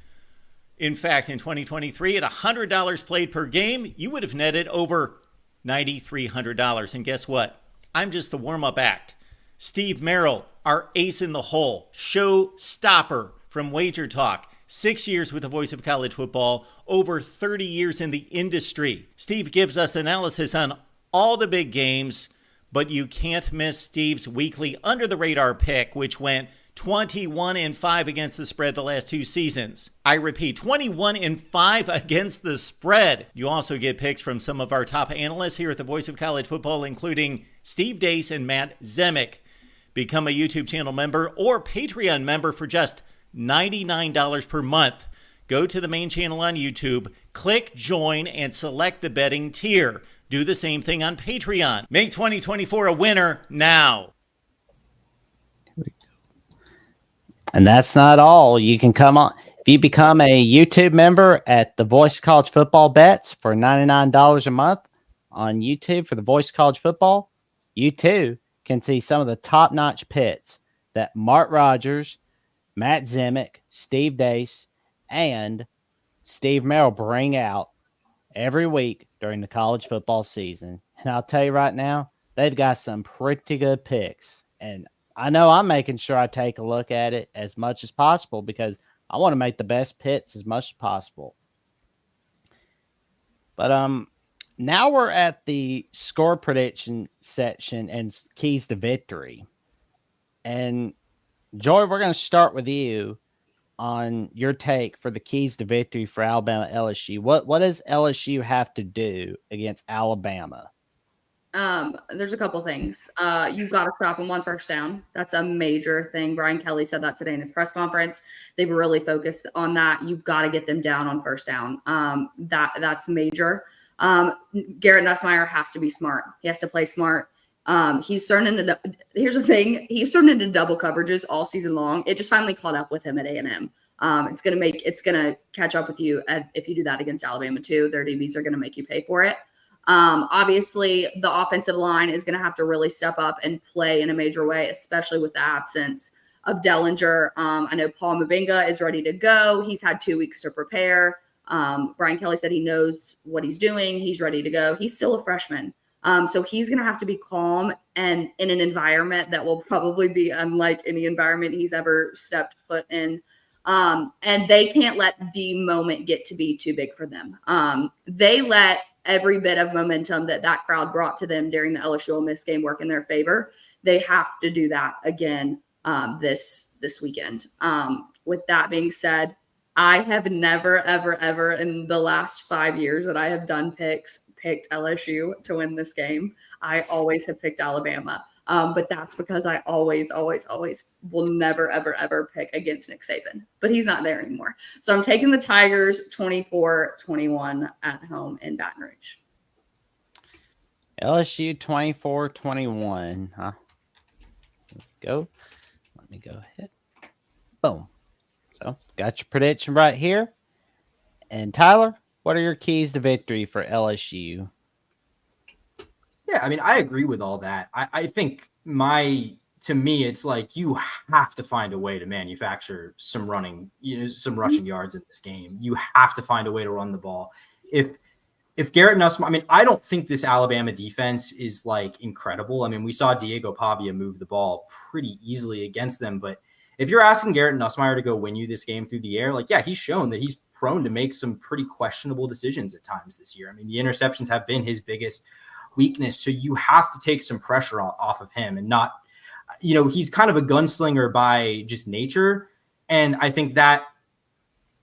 In fact, in 2023, at $100 played per game, you would have netted over $9,300. And guess what? I'm just the warm-up act. Steve Merrill, our ace in the hole, show stopper from Wager Talk. 6 years with the voice of college football, over 30 years in the industry. Steve gives us analysis on all the big games, but you can't miss Steve's weekly under-the-radar pick, which went 21-5 against the spread the last 2 seasons. I repeat, 21-5 against the spread. You also get picks from some of our top analysts here at the Voice of College Football, including Steve Dace and Matt Zemek. Become a YouTube channel member or Patreon member for just $99 per month. Go to the main channel on YouTube, click join, and select the betting tier. Do the same thing on Patreon. Make 2024 a winner now. And that's not all. You can come on. If you become a YouTube member at the Voice College Football Bets for $99 a month on YouTube for the Voice College Football, you too can see some of the top-notch pits that Mark Rogers, Matt Zemek, Steve Dace, and Steve Merrill bring out every week during the college football season. And I'll tell you right now, they've got some pretty good picks. And I know I'm making sure I take a look at it as much as possible because I want to make the best picks as much as possible. But now we're at the score prediction section and keys to victory. And Joy, we're going to start with you on your take for the keys to victory for Alabama LSU. What does LSU have to do against Alabama? There's a couple things. You've got to stop them on first down. That's a major thing. Brian Kelly said that today in his press conference. They've really focused on that. You've got to get them down on first down. That's major. Garrett Nussmeier has to be smart. He has to play smart. He's turned into, here's the thing. He's turned into double coverages all season long. It just finally caught up with him at A&M. It's going to catch up with you if you do that against Alabama too. Their DBs are going to make you pay for it. Obviously, the offensive line is going to have to really step up and play in a major way, especially with the absence of Dellinger. I know Paul Mabinga is ready to go. He's had 2 weeks to prepare. Brian Kelly said he knows what he's doing. He's ready to go. He's still a freshman. So he's going to have to be calm and in an environment that will probably be unlike any environment he's ever stepped foot in. And they can't let the moment get to be too big for them. They let every bit of momentum that crowd brought to them during the LSU Ole Miss game work in their favor. They have to do that again this weekend. With that being said, I have never, ever in the last 5 years that I have done picked LSU to win this game. I always have picked Alabama. But that's because I always will never, ever pick against Nick Saban. But he's not there anymore. So I'm taking the Tigers 24-21 at home in Baton Rouge. LSU 24-21. Huh? Go. Let me go ahead. Boom. So got your prediction right here. And Tyler, what are your keys to victory for LSU? Yeah, I mean, I agree with all that. I think to me, it's like you have to find a way to manufacture some running, some rushing yards in this game. You have to find a way to run the ball. If Garrett Nussmeier, I mean, I don't think this Alabama defense is like incredible. I mean, we saw Diego Pavia move the ball pretty easily against them, but if you're asking Garrett Nussmeier to go win you this game through the air, like, yeah, he's shown that he's prone to make some pretty questionable decisions at times this year. I mean, the interceptions have been his biggest weakness. So you have to take some pressure off of him and not, he's kind of a gunslinger by just nature. And I think that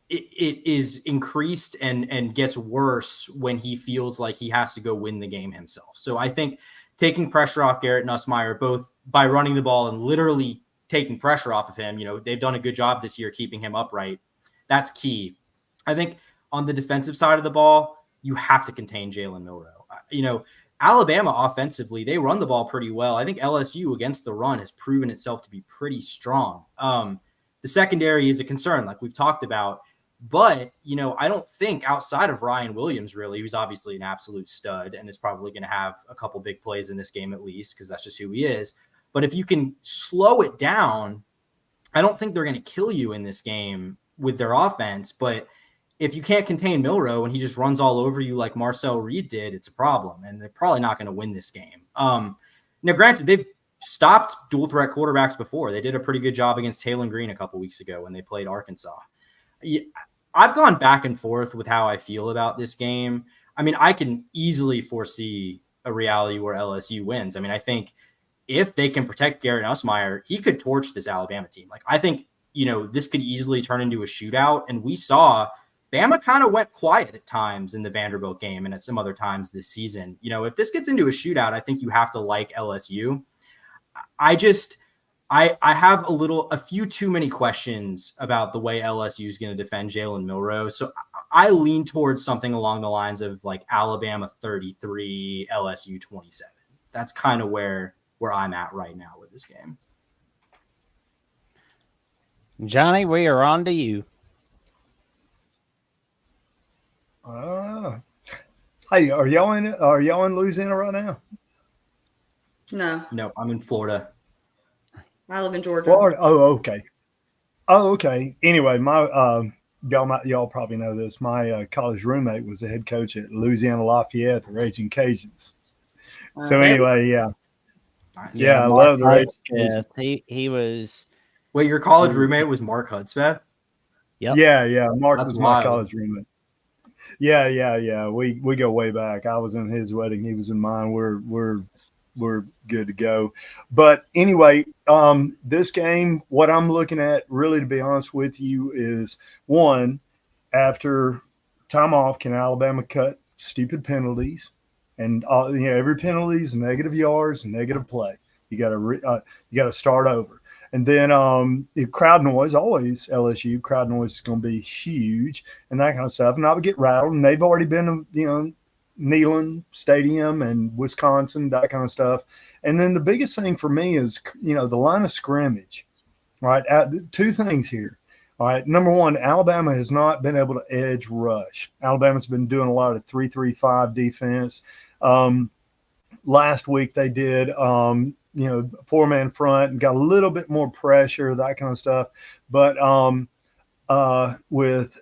it is increased and gets worse when he feels like he has to go win the game himself. So I think taking pressure off Garrett Nussmeier, both by running the ball and literally taking pressure off of him, they've done a good job this year keeping him upright. That's key. I think on the defensive side of the ball, you have to contain Jalen Milroe. Alabama offensively, they run the ball pretty well. I think LSU against the run has proven itself to be pretty strong. The secondary is a concern, like we've talked about. But, I don't think outside of Ryan Williams, really, who's obviously an absolute stud and is probably going to have a couple big plays in this game at least because that's just who he is. But if you can slow it down, I don't think they're going to kill you in this game with their offense. But if you can't contain Milroe and he just runs all over you like Marcel Reed did, it's a problem. And they're probably not going to win this game. Now, granted, they've stopped dual threat quarterbacks before. They did a pretty good job against Taylor Green a couple weeks ago when they played Arkansas. I've gone back and forth with how I feel about this game. I mean, I can easily foresee a reality where LSU wins. I mean, I think if they can protect Garrett Nussmeier, he could torch this Alabama team. Like, I think, this could easily turn into a shootout. And we saw Bama kind of went quiet at times in the Vanderbilt game and at some other times this season. If this gets into a shootout, I think you have to like LSU. I have a few too many questions about the way LSU is going to defend Jalen Milroe. So I lean towards something along the lines of like Alabama 33, LSU 27. That's kind of where I'm at right now with this game. Johnny, we are on to you. Hey, are y'all in Louisiana right now? No, I'm in Florida. I live in Georgia. Florida. Oh, okay. Anyway, my y'all probably know this. My college roommate was the head coach at Louisiana Lafayette, the Raging Cajuns. So anyway, yeah. I love the Raging Cajuns. He was. Wait, your college roommate was Mark Hudspeth? Yep. Yeah. Mark That's was my wild. college roommate. Yeah. We go way back. I was in his wedding. He was in mine. We're good to go. But anyway, this game, what I'm looking at, really, to be honest with you, is one, after time off, can Alabama cut stupid penalties? And every penalty is negative yards, negative play. You got to start over. And then crowd noise, always LSU crowd noise is going to be huge and that kind of stuff. And I would get rattled. And they've already been, Neyland Stadium and Wisconsin, that kind of stuff. And then the biggest thing for me is, the line of scrimmage, right? Two things here. All right. Number one, Alabama has not been able to edge rush. Alabama's been doing a lot of 3-3-5 defense. Last week they did, 4-man front and got a little bit more pressure, that kind of stuff. But with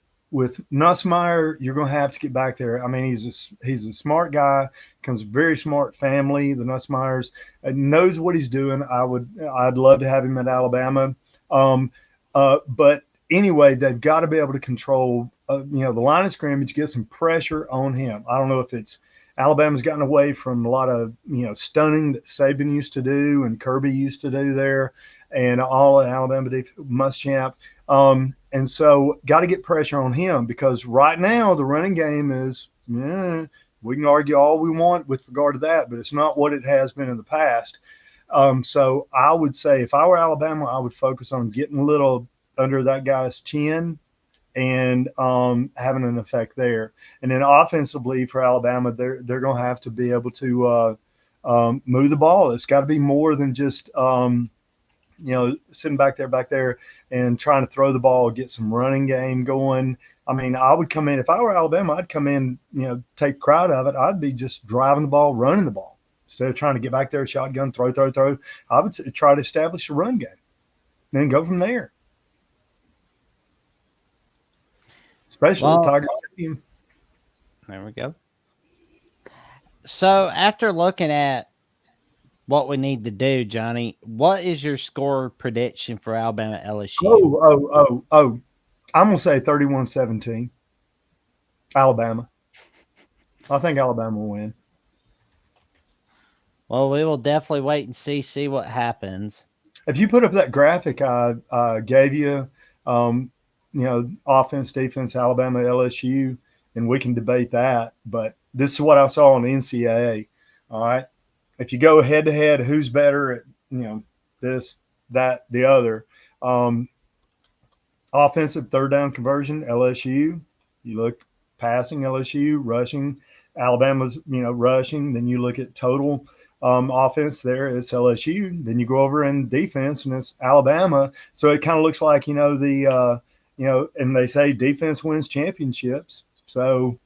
Nussmeier, you're going to have to get back there. I mean, he's a smart guy, comes very smart family. The Nussmeiers, knows what he's doing. I'd love to have him at Alabama. But anyway, they've got to be able to control, the line of scrimmage, get some pressure on him. I don't know if it's Alabama's gotten away from a lot of, stunning that Saban used to do and Kirby used to do there, and all of Alabama Muschamp. And so got to get pressure on him, because right now the running game is, we can argue all we want with regard to that, but it's not what it has been in the past. So I would say if I were Alabama, I would focus on getting a little under that guy's chin and having an effect there. And then offensively for Alabama, they're going to have to be able to move the ball. It's got to be more than just sitting back there and trying to throw the ball, get some running game going. I mean, I would come in, if I were Alabama, I'd come in, take the crowd out of it. I'd be just driving the ball, running the ball instead of trying to get back there, shotgun, throw. I would try to establish a run game, then go from there. Especially at Tiger Stadium. There we go. So after looking at what we need to do, Johnny, what is your score prediction for Alabama LSU? Oh. I'm going to say 31-17. Alabama. I think Alabama will win. Well, we will definitely wait and see what happens. If you put up that graphic I gave you, offense, defense, Alabama, LSU, and we can debate that. But this is what I saw on the NCAA. All right. If you go head to head, who's better at, this, that, the other, offensive third down conversion, LSU. You look passing, LSU, rushing, Alabama's, rushing. Then you look at total offense there, it's LSU. Then you go over in defense and it's Alabama. So it kind of looks like, and they say defense wins championships. So,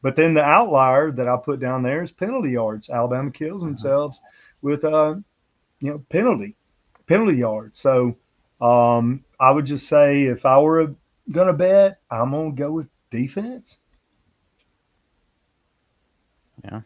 but then the outlier that I put down there is penalty yards. Alabama kills themselves with, penalty yards. So I would just say if I were going to bet, I'm going to go with defense. Yeah.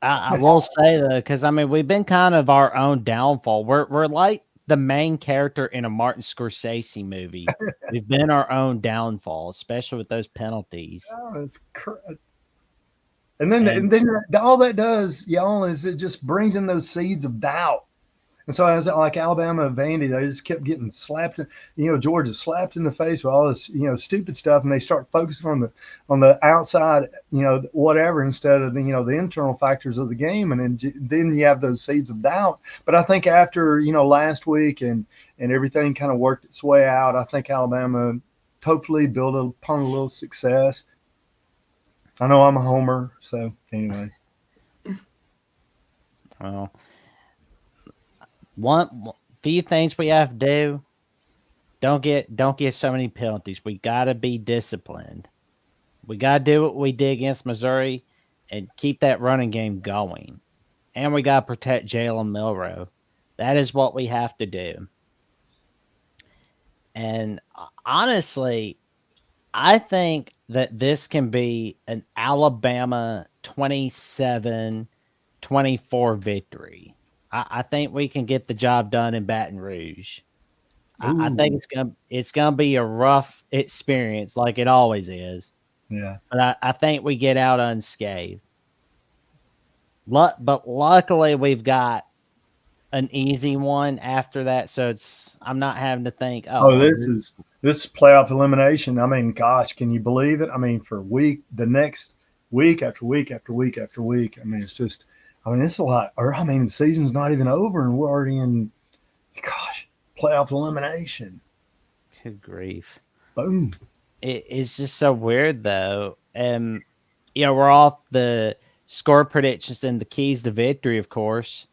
I will say though, because I mean we've been kind of our own downfall. We're like the main character in a Martin Scorsese movie. We've been our own downfall, especially with those penalties. Oh, it's and then all that does, y'all, is it just brings in those seeds of doubt. And so I was like Alabama and Vandy, they just kept getting slapped. Georgia slapped in the face with all this, stupid stuff, and they start focusing on the outside, whatever, instead of the internal factors of the game, and then you have those seeds of doubt. But I think after last week and everything kind of worked its way out, I think Alabama hopefully build upon a little success. I know I'm a homer, so anyway. Well. One few things we have to do. Don't get so many penalties. We gotta be disciplined. We gotta do what we did against Missouri and keep that running game going. And we gotta protect Jalen Milroe. That is what we have to do. And honestly, I think that this can be an Alabama 27-24 victory. I think we can get the job done in Baton Rouge. I think it's gonna be a rough experience, like it always is. Yeah. But I think we get out unscathed. But luckily, we've got an easy one after that, so I'm not having to think. Oh, this is playoff elimination. I mean, gosh, can you believe it? I mean, for the next week after week after week after week. I mean, it's just, I mean, it's a lot. Or I mean, the season's not even over, and we're already in, gosh, playoff elimination. Good grief! Boom. It's just so weird, though. We're off the score predictions and the keys to victory, of course.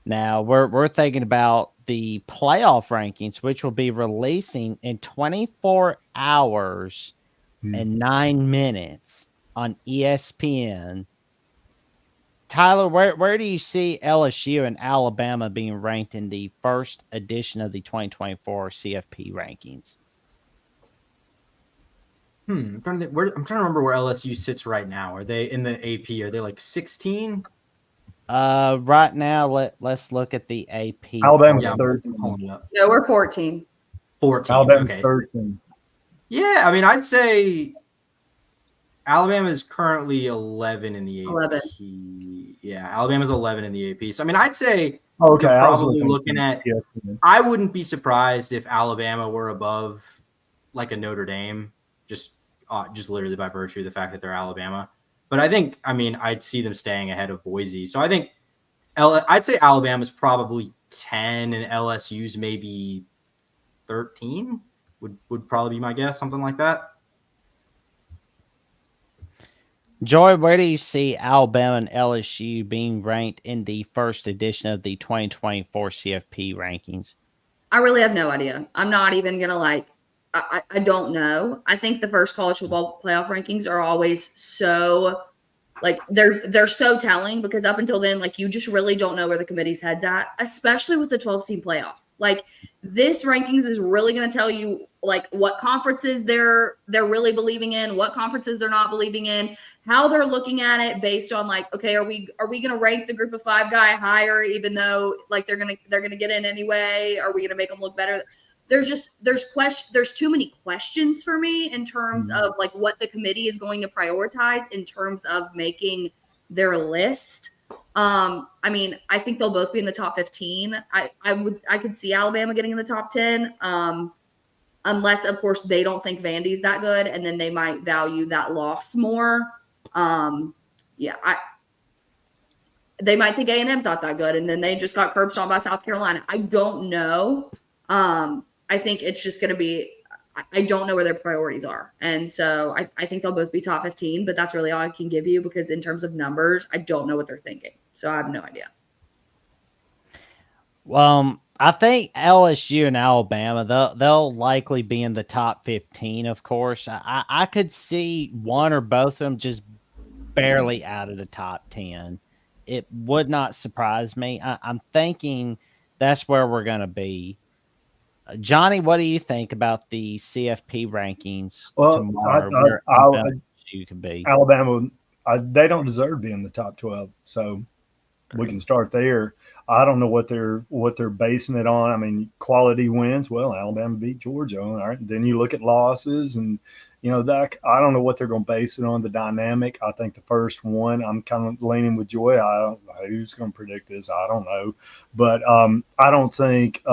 Now we're thinking about the playoff rankings, which will be releasing in 24 hours and 9 minutes on ESPN. Tyler, where do you see LSU and Alabama being ranked in the first edition of the 2024 CFP rankings? I'm trying to remember where LSU sits right now. Are they in the AP? Are they like 16? Right now, let's look at the AP. Alabama's Yeah, 13. No, we're 14. 14. Alabama's Okay. 13. Yeah, I mean, I'd say Alabama is currently 11 in the AP. 11. Yeah, Alabama's 11 in the AP. So, I mean, I'd say Okay, you're I was probably looking at ESPN. I wouldn't be surprised if Alabama were above like a Notre Dame, just literally by virtue of the fact that they're Alabama. But I think, I mean, I'd see them staying ahead of Boise. So I think I'd say Alabama's probably 10 and LSU's maybe 13 would probably be my guess, something like that. Joy, where do you see Alabama and LSU being ranked in the first edition of the 2024 CFP rankings? I really have no idea. I'm not even going to I don't know. I think the first college football playoff rankings are always so they're so telling because up until then, you just really don't know where the committee's head's at, especially with the 12-team playoff. This rankings is really going to tell you what conferences they're really believing in, what conferences they're not believing in, how they're looking at it based on okay, are we going to rank the group of 5 guy higher even though they're going to get in anyway? Are we going to make them look better? There's too many questions for me in terms of what the committee is going to prioritize in terms of making their list. I mean, I think they'll both be in the top 15. I could see Alabama getting in the top 10. Unless of course they don't think Vandy's that good and then they might value that loss more. They might think A&M's not that good and then they just got curb stomped by South Carolina. I don't know. I think it's just going to be, I don't know where their priorities are. And so I think they'll both be top 15, but that's really all I can give you because in terms of numbers, I don't know what they're thinking. So I have no idea. Well, I think LSU and Alabama, they'll likely be in the top 15, of course. I could see one or both of them just barely out of the top 10. It would not surprise me. I'm thinking that's where we're going to be. Johnny, what do you think about the CFP rankings tomorrow? You could be Alabama. They don't deserve to be in the top 12. So we can start there. I don't know what they're basing it on. I mean, quality wins. Well, Alabama beat Georgia. All right. Then you look at losses, and that I don't know what they're going to base it on. The dynamic. I think the first one. I'm kind of leaning with Joy. I don't know who's going to predict this. I don't know, but I don't think.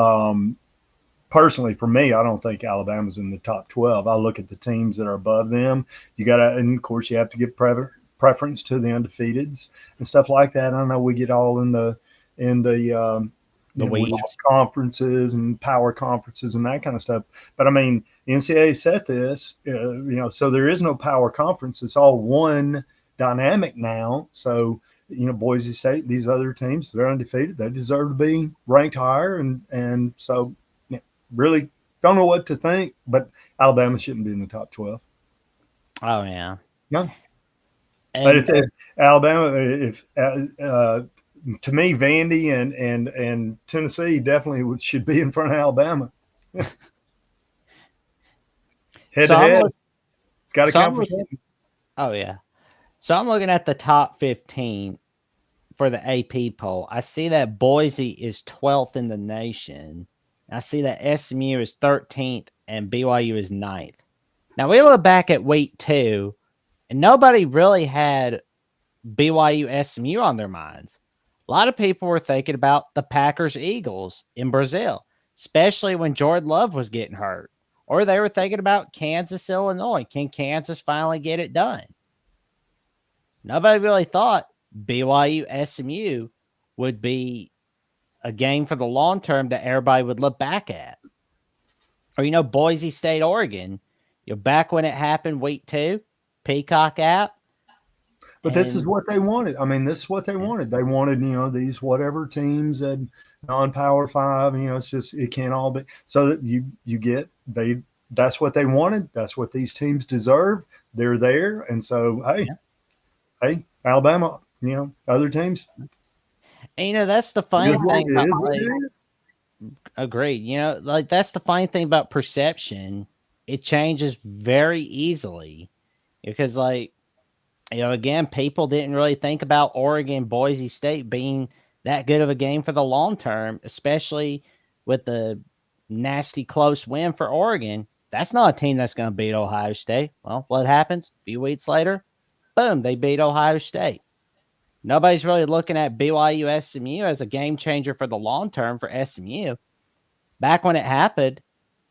Personally, for me, I don't think Alabama's in the top 12. I look at the teams that are above them. You got to, and of course, you have to give preference to the undefeateds and stuff like that. I know we get all in the weeds. Conferences and power conferences and that kind of stuff. But I mean, the NCAA set this, so there is no power conference. It's all one dynamic now. So, Boise State, these other teams, they're undefeated. They deserve to be ranked higher. And so, really don't know what to think, but Alabama shouldn't be in the top 12. Oh, yeah. No. But if Alabama, to me, Vandy and Tennessee definitely should be in front of Alabama. Head to head. It's got to count for something. Oh, yeah. So I'm looking at the top 15 for the AP poll. I see that Boise is 12th in the nation. I see that SMU is 13th and BYU is 9th. Now we look back at week 2, and nobody really had BYU SMU on their minds. A lot of people were thinking about the Packers Eagles in Brazil, especially when Jordan Love was getting hurt. Or they were thinking about Kansas, Illinois. Can Kansas finally get it done? Nobody really thought BYU SMU would be a game for the long term that everybody would look back at. Or, Boise State, Oregon, back when it happened week 2, Peacock app. But this is what they wanted. I mean, this is what they wanted. They wanted, these whatever teams and non-power 5, it's just, it can't all be. So that you get, that's what they wanted. That's what these teams deserve. They're there. And so, hey, Alabama, other teams. And, that's the funny thing about, agreed. That's the funny thing about perception. It changes very easily because, again, people didn't really think about Oregon, Boise State being that good of a game for the long term, especially with the nasty close win for Oregon. That's not a team that's going to beat Ohio State. Well, what happens? A few weeks later, boom, they beat Ohio State. Nobody's really looking at BYU SMU as a game changer for the long term for SMU. Back when it happened,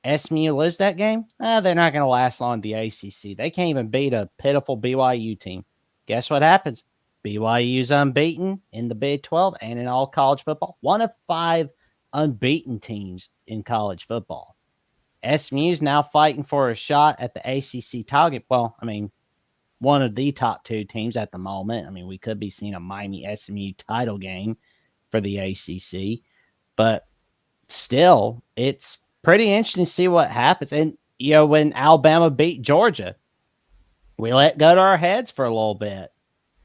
SMU lose that game, they're not going to last long in the ACC. They can't even beat a pitiful BYU team. Guess what happens? BYU's unbeaten in the Big 12 and in all college football. One of 5 unbeaten teams in college football. SMU's now fighting for a shot at the ACC title. Well, I mean, one of the top 2 teams at the moment. I mean, we could be seeing a Miami SMU title game for the ACC, but still, it's pretty interesting to see what happens. And, when Alabama beat Georgia, we let go to our heads for a little bit.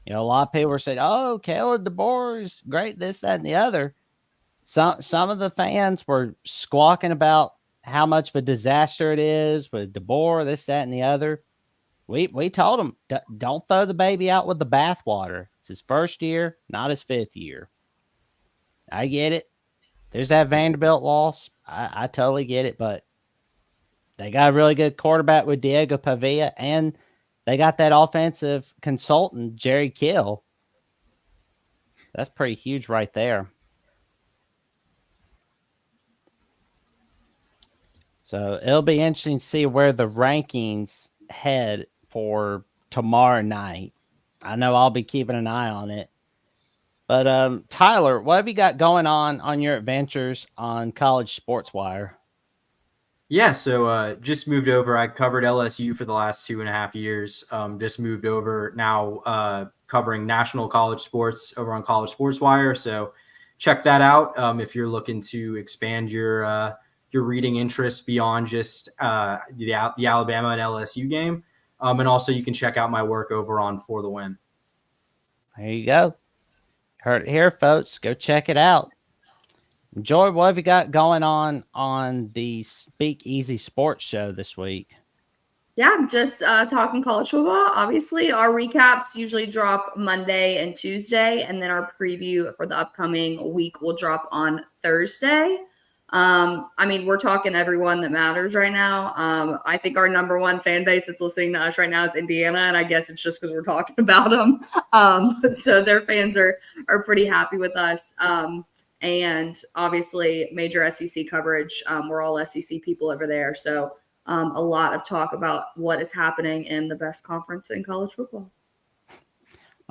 A lot of people were saying, oh, Caleb DeBoer is great, this, that, and the other. Some of the fans were squawking about how much of a disaster it is with DeBoer, this, that, and the other. We told him, don't throw the baby out with the bathwater. It's his first year, not his 5th year. I get it. There's that Vanderbilt loss. I totally get it, but they got a really good quarterback with Diego Pavia, and they got that offensive consultant, Jerry Kill. That's pretty huge right there. So it'll be interesting to see where the rankings head for tomorrow night. I know I'll be keeping an eye on it. But Tyler, what have you got going on your adventures on College Sports Wire? Yeah, so just moved over. I covered LSU for the last 2.5 years. Just moved over now, covering national college sports over on College Sports Wire. So check that out if you're looking to expand your reading interests beyond just the Alabama and LSU game. And also you can check out my work over on For the Win. There you go. Heard it here, folks. Go check it out. Joy, what have you got going on the Speak Easy Sports Show this week? Yeah, just talking college football. Obviously, our recaps usually drop Monday and Tuesday, and then our preview for the upcoming week will drop on Thursday. I mean, we're talking everyone that matters right now. I think our number one fan base that's listening to us right now is Indiana, and I guess it's just because we're talking about them. So their fans are pretty happy with us. And obviously, major SEC coverage. We're all SEC people over there, so a lot of talk about what is happening in the best conference in college football.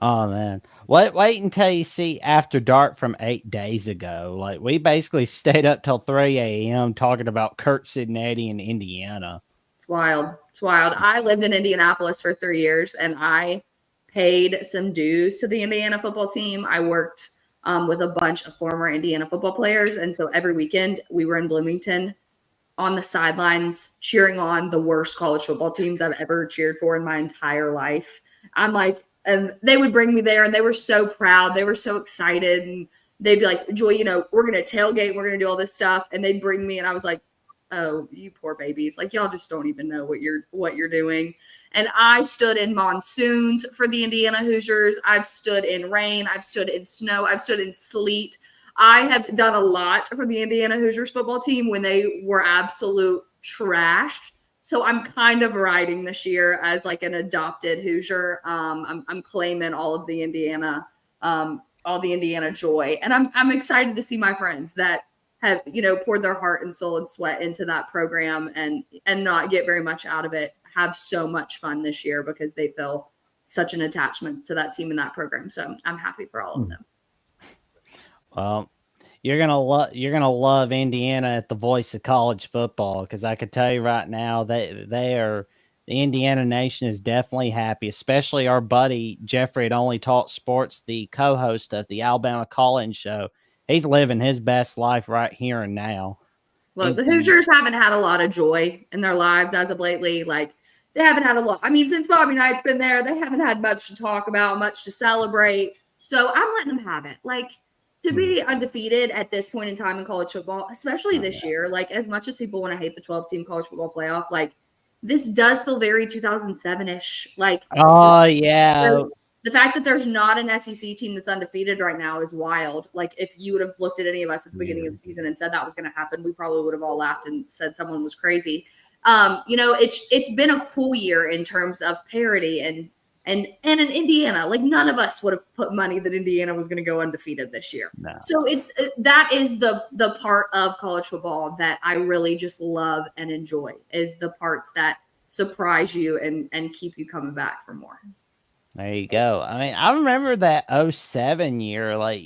Oh man, wait until you see After Dark from 8 days ago. Like, we basically stayed up till 3 a.m. talking about Kurt Cincinnati in Indiana. It's wild. It's wild. I lived in Indianapolis for 3 years, and I paid some dues to the Indiana football team. I worked with a bunch of former Indiana football players, and so every weekend we were in Bloomington on the sidelines cheering on the worst college football teams I've ever cheered for in my entire life. I'm like, and they would bring me there, and they were so proud. They were so excited, and they'd be like, Joy, we're going to tailgate. We're going to do all this stuff. And they'd bring me, and I was like, oh, you poor babies. Like, y'all just don't even know what you're doing. And I stood in monsoons for the Indiana Hoosiers. I've stood in rain. I've stood in snow. I've stood in sleet. I have done a lot for the Indiana Hoosiers football team when they were absolute trash. So I'm kind of riding this year as like an adopted Hoosier. I'm claiming all of the Indiana, all the Indiana joy, and I'm excited to see my friends that have poured their heart and soul and sweat into that program and not get very much out of it have so much fun this year because they feel such an attachment to that team and that program. So I'm happy for all of them. Well, you're gonna love Indiana at the voice of college football, because I could tell you right now the Indiana Nation is definitely happy, especially our buddy Jeffrey at Only Talk Sports, the co-host of the Alabama Call-In Show. He's living his best life right here and now. Look, the Hoosiers haven't had a lot of joy in their lives as of lately. Like, they haven't had a lot. I mean, since Bobby Knight's been there, they haven't had much to talk about, much to celebrate. So I'm letting them have it. Like, to be undefeated at this point in time in college football, especially this year, like, as much as people want to hate the 12-team college football playoff, like, this does feel very 2007-ish. Like, oh yeah, the fact that there's not an SEC team that's undefeated right now is wild. Like, if you would have looked at any of us at the beginning of the season and said that was going to happen, we probably would have all laughed and said someone was crazy. It's been a cool year in terms of parity and in Indiana. Like, none of us would have put money that Indiana was going to go undefeated this year. No. So that is the part of college football that I really just love and enjoy, is the parts that surprise you and keep you coming back for more. There you go. I mean, I remember that 07 year, like,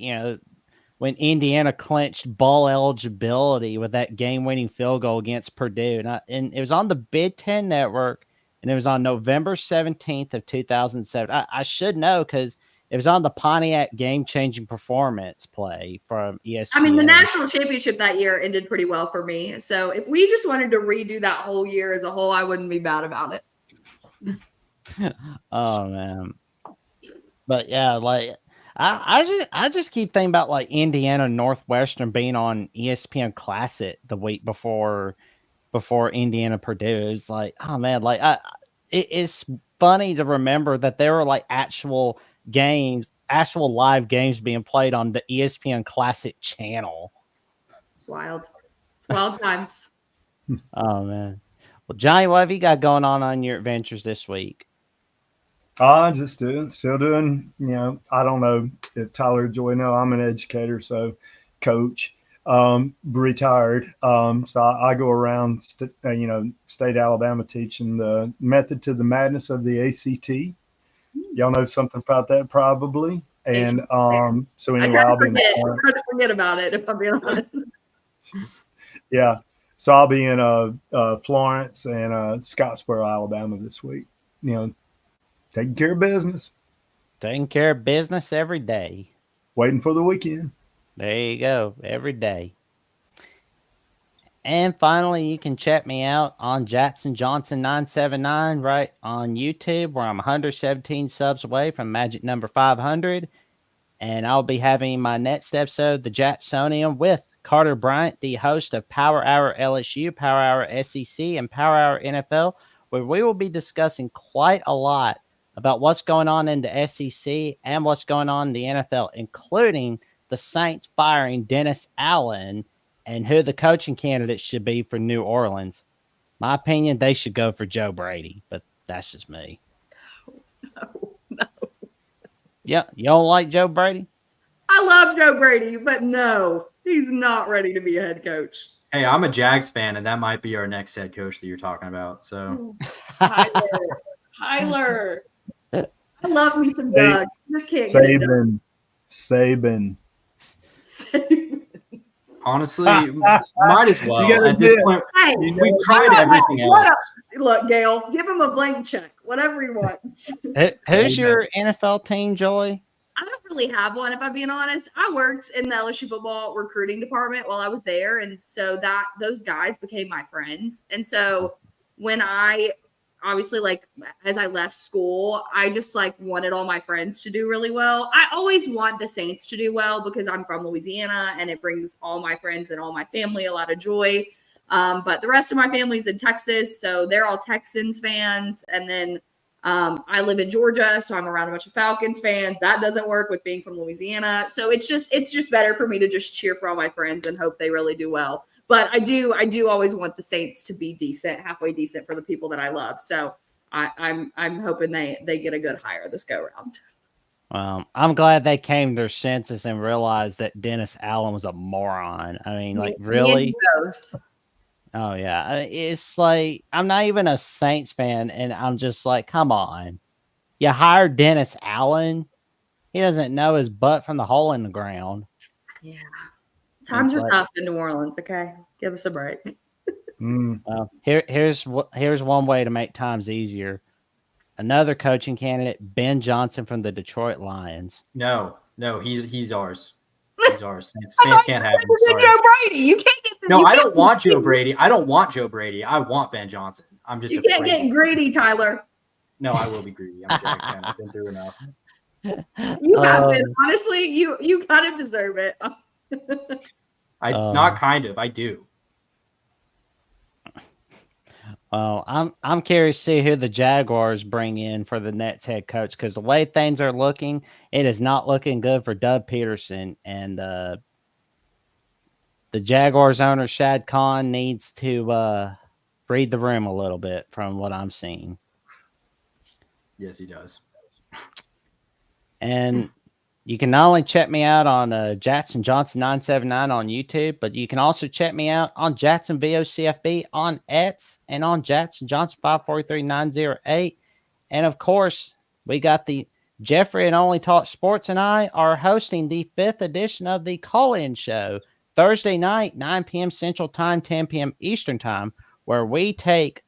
when Indiana clinched bowl eligibility with that game-winning field goal against Purdue. And it was on the Big Ten Network, and it was on November 17th of 2007. I should know because it was on the Pontiac game-changing performance play from ESPN. I mean, the national championship that year ended pretty well for me. So if we just wanted to redo that whole year as a whole, I wouldn't be bad about it. Oh man, but yeah, like I just keep thinking about like Indiana Northwestern being on ESPN Classic the week before Indiana Purdue. It's like, oh man, like it's funny to remember that there were like actual live games being played on the ESPN Classic channel. It's wild times. Oh man, well, Johnny, what have you got going on your adventures this week? Still doing, I don't know if Tyler Joy know, I'm an educator, so coach, retired. So I go around, state Alabama teaching the method to the madness of the ACT. Y'all know something about that probably. And so anyway, I'll forget about it if I'm being honest. Yeah. So I'll be in Florence and Scottsboro, Alabama this week. Taking care of business. Taking care of business every day. Waiting for the weekend. There you go. Every day. And finally, you can check me out on Jackson Johnson 979 right on YouTube, where I'm 117 subs away from magic number 500. And I'll be having my next episode, The Jacksonian, with Carter Bryant, the host of Power Hour LSU, Power Hour SEC, and Power Hour NFL, where we will be discussing quite a lot about what's going on in the SEC and what's going on in the NFL, including the Saints firing Dennis Allen and who the coaching candidates should be for New Orleans. My opinion, they should go for Joe Brady, but that's just me. No. Yeah, you don't like Joe Brady? I love Joe Brady, but no, he's not ready to be a head coach. Hey, I'm a Jags fan, and that might be our next head coach that you're talking about. So, Tyler. I love me some Doug. Just can't Saban. Honestly, might as well. At this point, we've tried everything else. Look, Gail, give him a blank check, whatever he wants. Who's your NFL team, Joy? I don't really have one, if I'm being honest. I worked in the LSU football recruiting department while I was there, and so those guys became my friends. And so when I obviously, like, as I left school, I just like wanted all my friends to do really well. I always want the Saints to do well because I'm from Louisiana and it brings all my friends and all my family a lot of joy. But the rest of my family's in Texas, so they're all Texans fans. And then I live in Georgia, so I'm around a bunch of Falcons fans. That doesn't work with being from Louisiana. So it's just better for me to just cheer for all my friends and hope they really do well. But I do always want the Saints to be decent, halfway decent for the people that I love. So I'm hoping they get a good hire this go round. I'm glad they came to their senses and realized that Dennis Allen was a moron. I mean, like, really? Oh, yeah. It's like, I'm not even a Saints fan, and I'm just like, come on. You hired Dennis Allen. He doesn't know his butt from the hole in the ground. Yeah. Times are tough in New Orleans, okay? Give us a break. Here's one way to make times easier. Another coaching candidate, Ben Johnson from the Detroit Lions. No, he's ours. He's ours. Saints can't have him. Sorry. Joe Brady. You can't get No, I don't want Joe Brady. I don't want Joe Brady. I want Ben Johnson. I'm just. You can't get greedy, Tyler. No, I will be greedy. I'm a Jags fan. I've been through enough. You have been. Honestly, you kind of deserve it. Not kind of. I do. I'm curious to see who the Jaguars bring in for the Nets head coach, because the way things are looking, it is not looking good for Doug Peterson, and the Jaguars owner Shad Khan needs to read the room a little bit from what I'm seeing. Yes, he does. And you can not only check me out on Jackson Johnson 979 on YouTube, but you can also check me out on Jackson VOCFB on X and on Jackson Johnson 543908. And of course, we got the Jeffrey and Only Talk Sports, and I are hosting the 5th edition of the Call-In Show Thursday night, 9 p.m. Central Time, 10 p.m. Eastern Time, where we take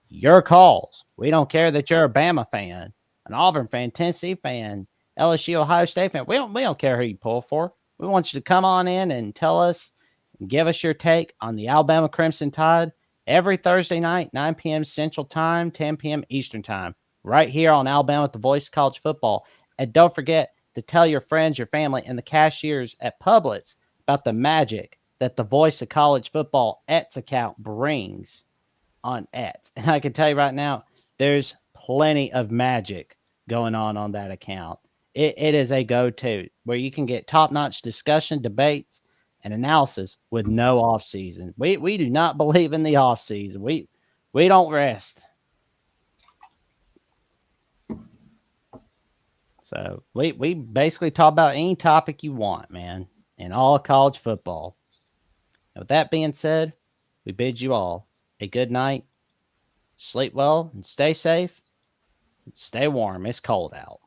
your calls. We don't care that you're a Bama fan, an Auburn fan, Tennessee fan, LSU, Ohio State fan. We don't care who you pull for. We want you to come on in and tell us and give us your take on the Alabama Crimson Tide every Thursday night, 9 p.m. Central Time, 10 p.m. Eastern Time, right here on Alabama with the Voice of College Football. And don't forget to tell your friends, your family, and the cashiers at Publix about the magic that the Voice of College Football X account brings on X. And I can tell you right now, there's plenty of magic going on that account. It is a go-to where you can get top-notch discussion, debates, and analysis with no off-season. We do not believe in the off-season. We don't rest. So we basically talk about any topic you want, man, in all college football. And with that being said, we bid you all a good night. Sleep well and stay safe. Stay warm. It's cold out.